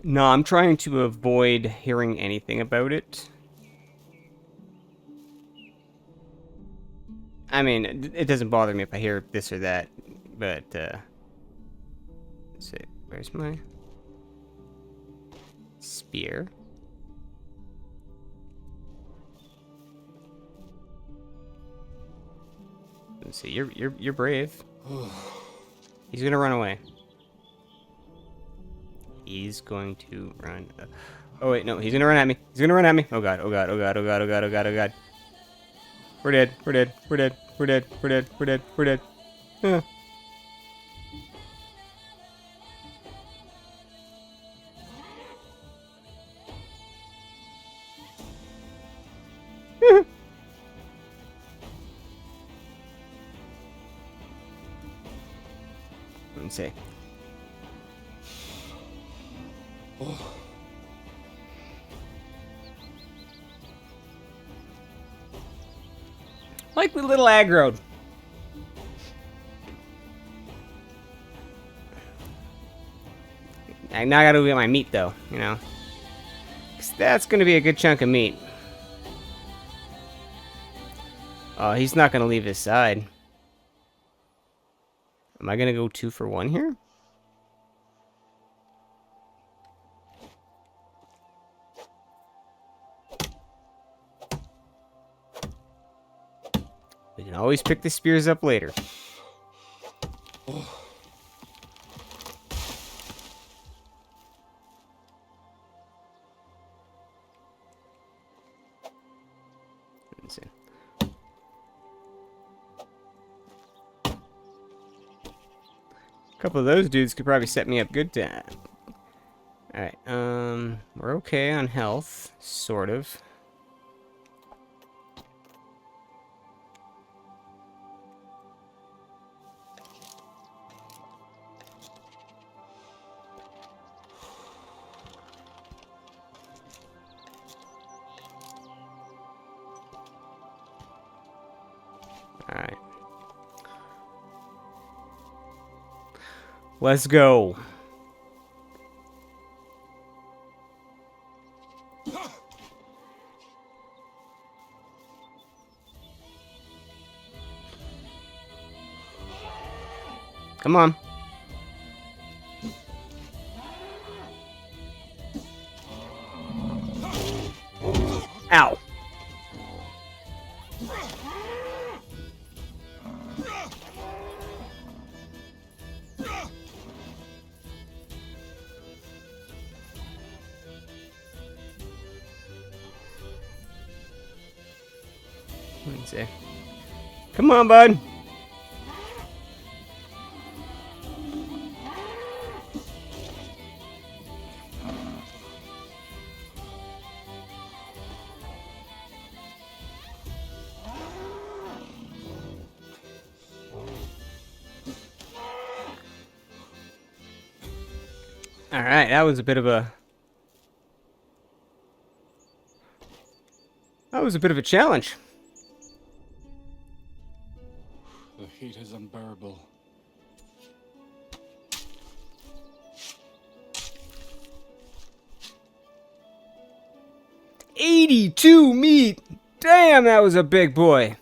No, I'm trying to avoid hearing anything about it. I mean, it doesn't bother me if I hear this or that, but, let's see, where's my spear? Let's see, you're brave. He's gonna run away. He's going to run. Oh wait, no, he's gonna run at me. He's gonna run at me. Oh god, oh god, oh god, oh god, oh god, oh god, oh god. We're dead. We're dead. We're dead. We're dead. We're dead. We're dead. We're dead. Let's see. Like the little aggroed. I now gotta get my meat though, you know. 'Cause that's gonna be a good chunk of meat. Oh, he's not gonna leave his side. Am I gonna go 2 for 1 here? We can always pick the spears up later. couple of those dudes could probably set me up good time. Alright, we're okay on health, sort of. Alright. Let's go. Come on. Ow. Let me see. Come on, bud. Alright, that was a bit of a... That was a bit of a challenge. The heat is unbearable. $82 meat! Damn, that was a big boy.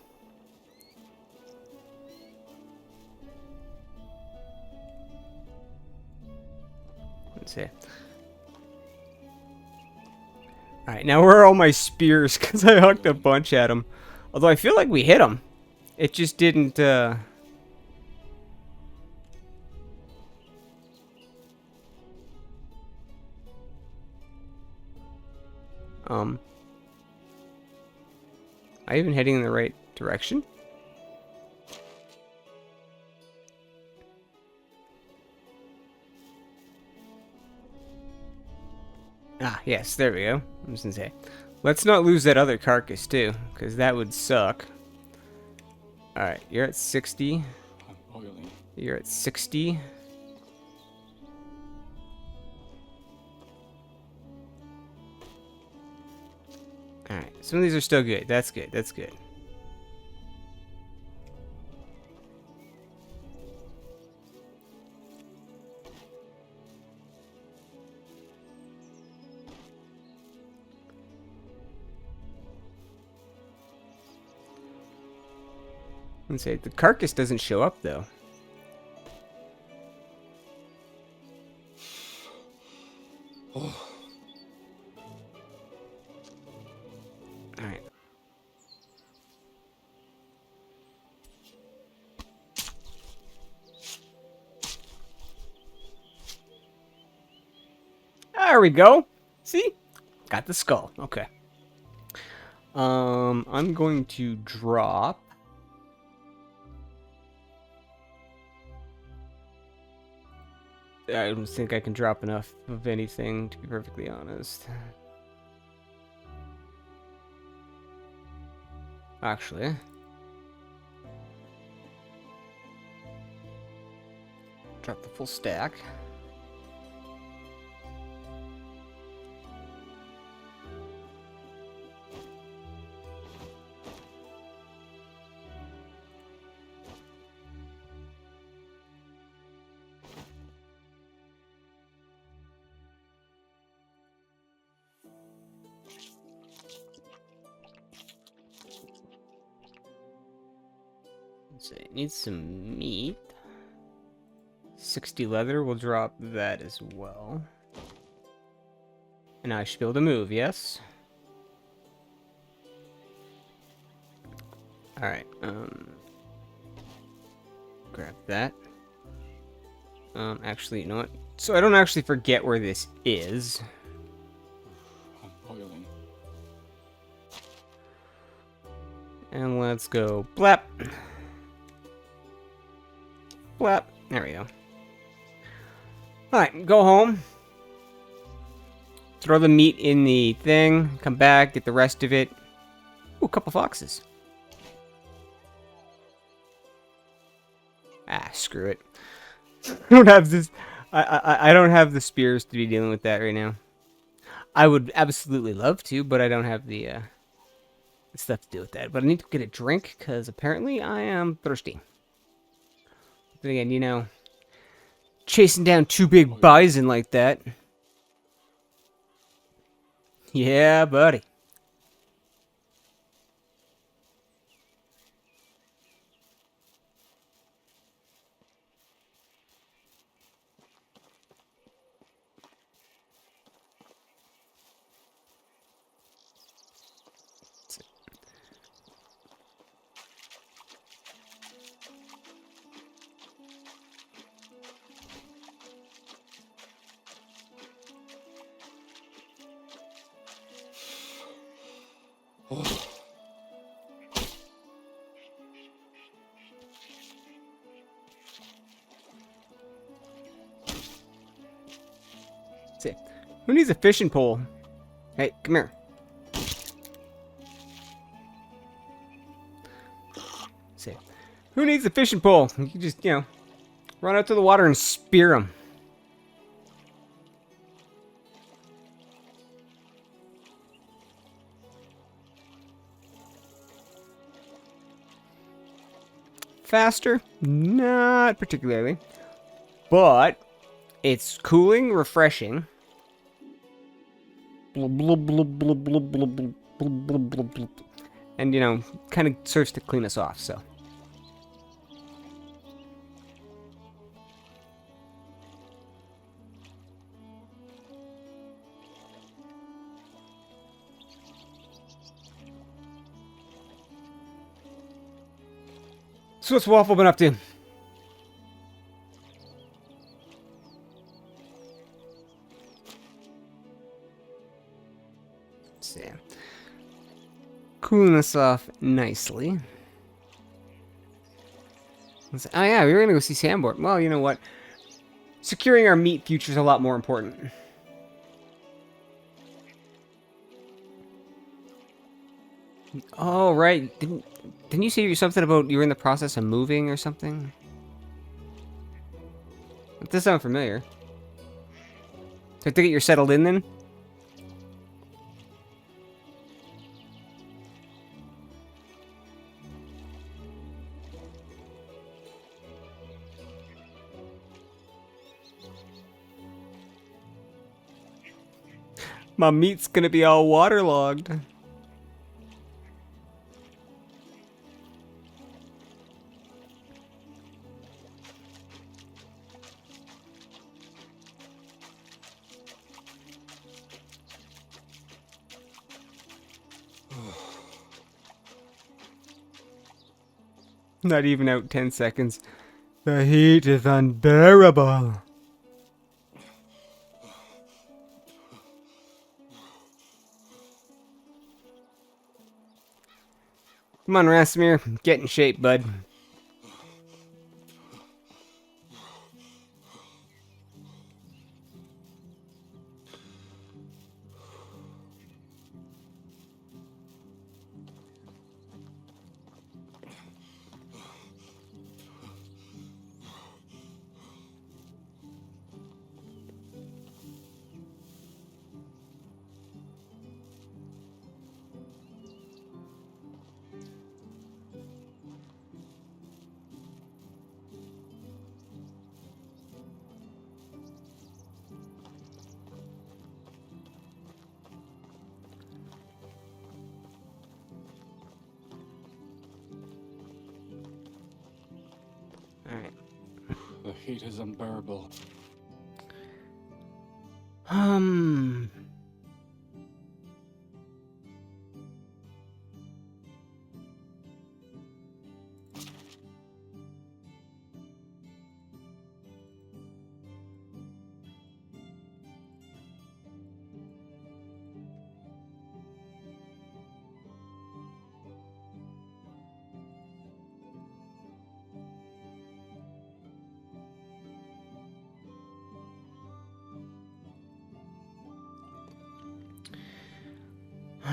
Let's see. Alright, now where are all my spears? Because I hucked a bunch at them. Although I feel like we hit them. It just didn't, Am I even heading in the right direction? Ah, yes, there we go. I was gonna say, let's not lose that other carcass too, because that would suck. Alright, you're at 60. I'm boiling. You're at 60. Alright, some of these are still good. That's good, that's good. Let's say the carcass doesn't show up though. Oh. Alright. There we go. See? Got the skull. Okay. I'm going to drop. I don't think I can drop enough of anything, to be perfectly honest. Actually. Drop the full stack. So it needs some meat. 60 leather, we'll drop that as well. And I should be able to move, yes? Alright, grab that. Actually, you know what? So I don't actually forget where this is. I'm boiling. And let's go blap. Blap. There we go. Alright, go home. Throw the meat in the thing. Come back, get the rest of it. Ooh, a couple foxes. Ah, screw it. I don't have this. I don't have the spears to be dealing with that right now. I would absolutely love to, but I don't have the stuff to do with that. But I need to get a drink because apparently I am thirsty. But then again, you know, chasing down two big bison like that. Yeah, buddy. See, who needs a fishing pole? Hey, come here. See, who needs a fishing pole? You can just, you know, run out to the water and spear them. Faster? Not particularly. But it's cooling, refreshing. And, you know, kind of serves to clean us off, so. So what's Waffle been up to? Let's see. Cooling us off nicely. Oh yeah, we were gonna go see Sandboard. Well, you know what? Securing our meat future is a lot more important. Oh right, didn't you say something about you were in the process of moving or something? That does sound familiar. So I think you're settled in then? My meat's gonna be all waterlogged. Not even out 10 seconds. The heat is unbearable. Come on, Rasmir. Get in shape, bud. Alright. The heat is unbearable.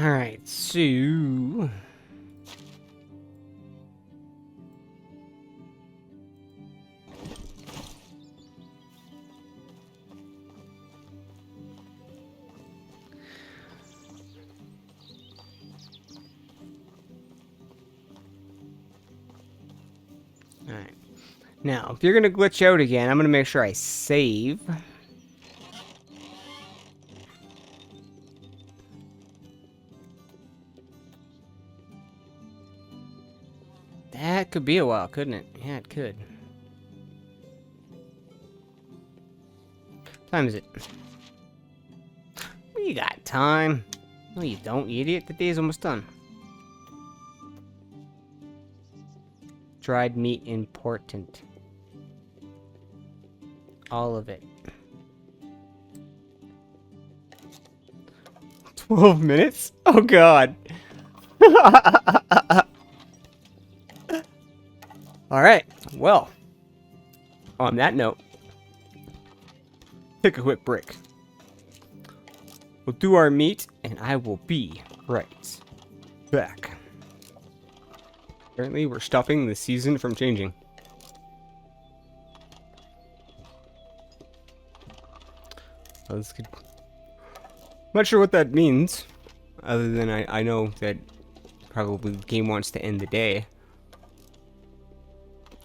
Alright, so... Alright. Now, if you're gonna glitch out again, I'm gonna make sure I save. That could be a while, couldn't it? Yeah, it could. What time is it? We got time. No, you don't, you idiot. The day's almost done. Dried meat important. All of it. 12 minutes? Oh god. Alright, well. On that note, take a quick break. We'll do our meat, and I will be right back. Apparently, we're stopping the season from changing. Oh, this could... I'm not sure what that means, other than I know that probably the game wants to end the day.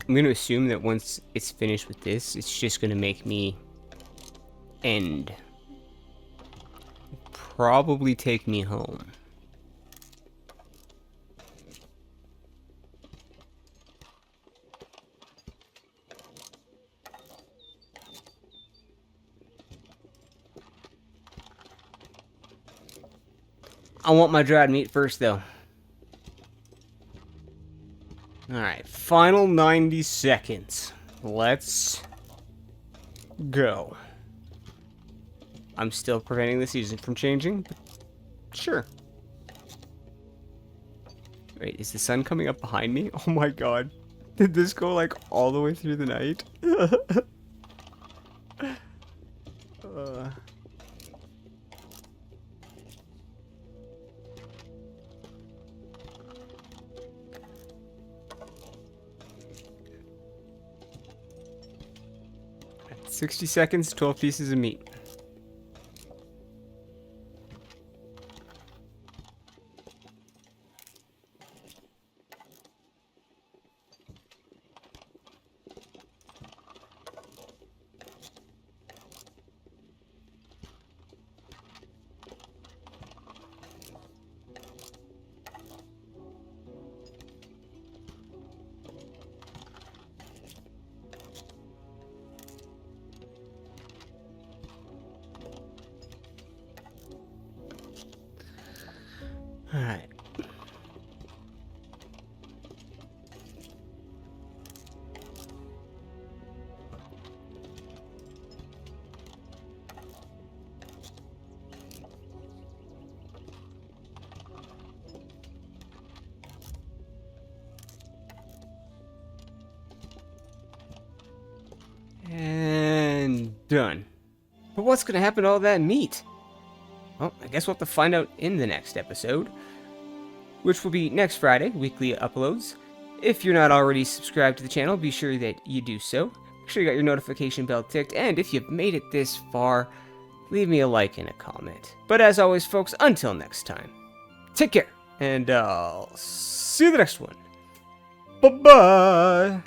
I'm going to assume that once it's finished with this, it's just going to make me end. Probably take me home. I want my dried meat first, though. Alright, final 90 seconds. Let's go. I'm still preventing the season from changing. Sure. Wait, is the sun coming up behind me? Oh my god. Did this go like all the way through the night? 60 seconds, 12 pieces of meat. Alright. And done. But what's going to happen to all that meat? Well, I guess we'll have to find out in the next episode, which will be next Friday, weekly uploads. If you're not already subscribed to the channel, be sure that you do so. Make sure you got your notification bell ticked, and if you've made it this far, leave me a like and a comment. But as always, folks, until next time, take care, and I'll see you in the next one. Bye-bye!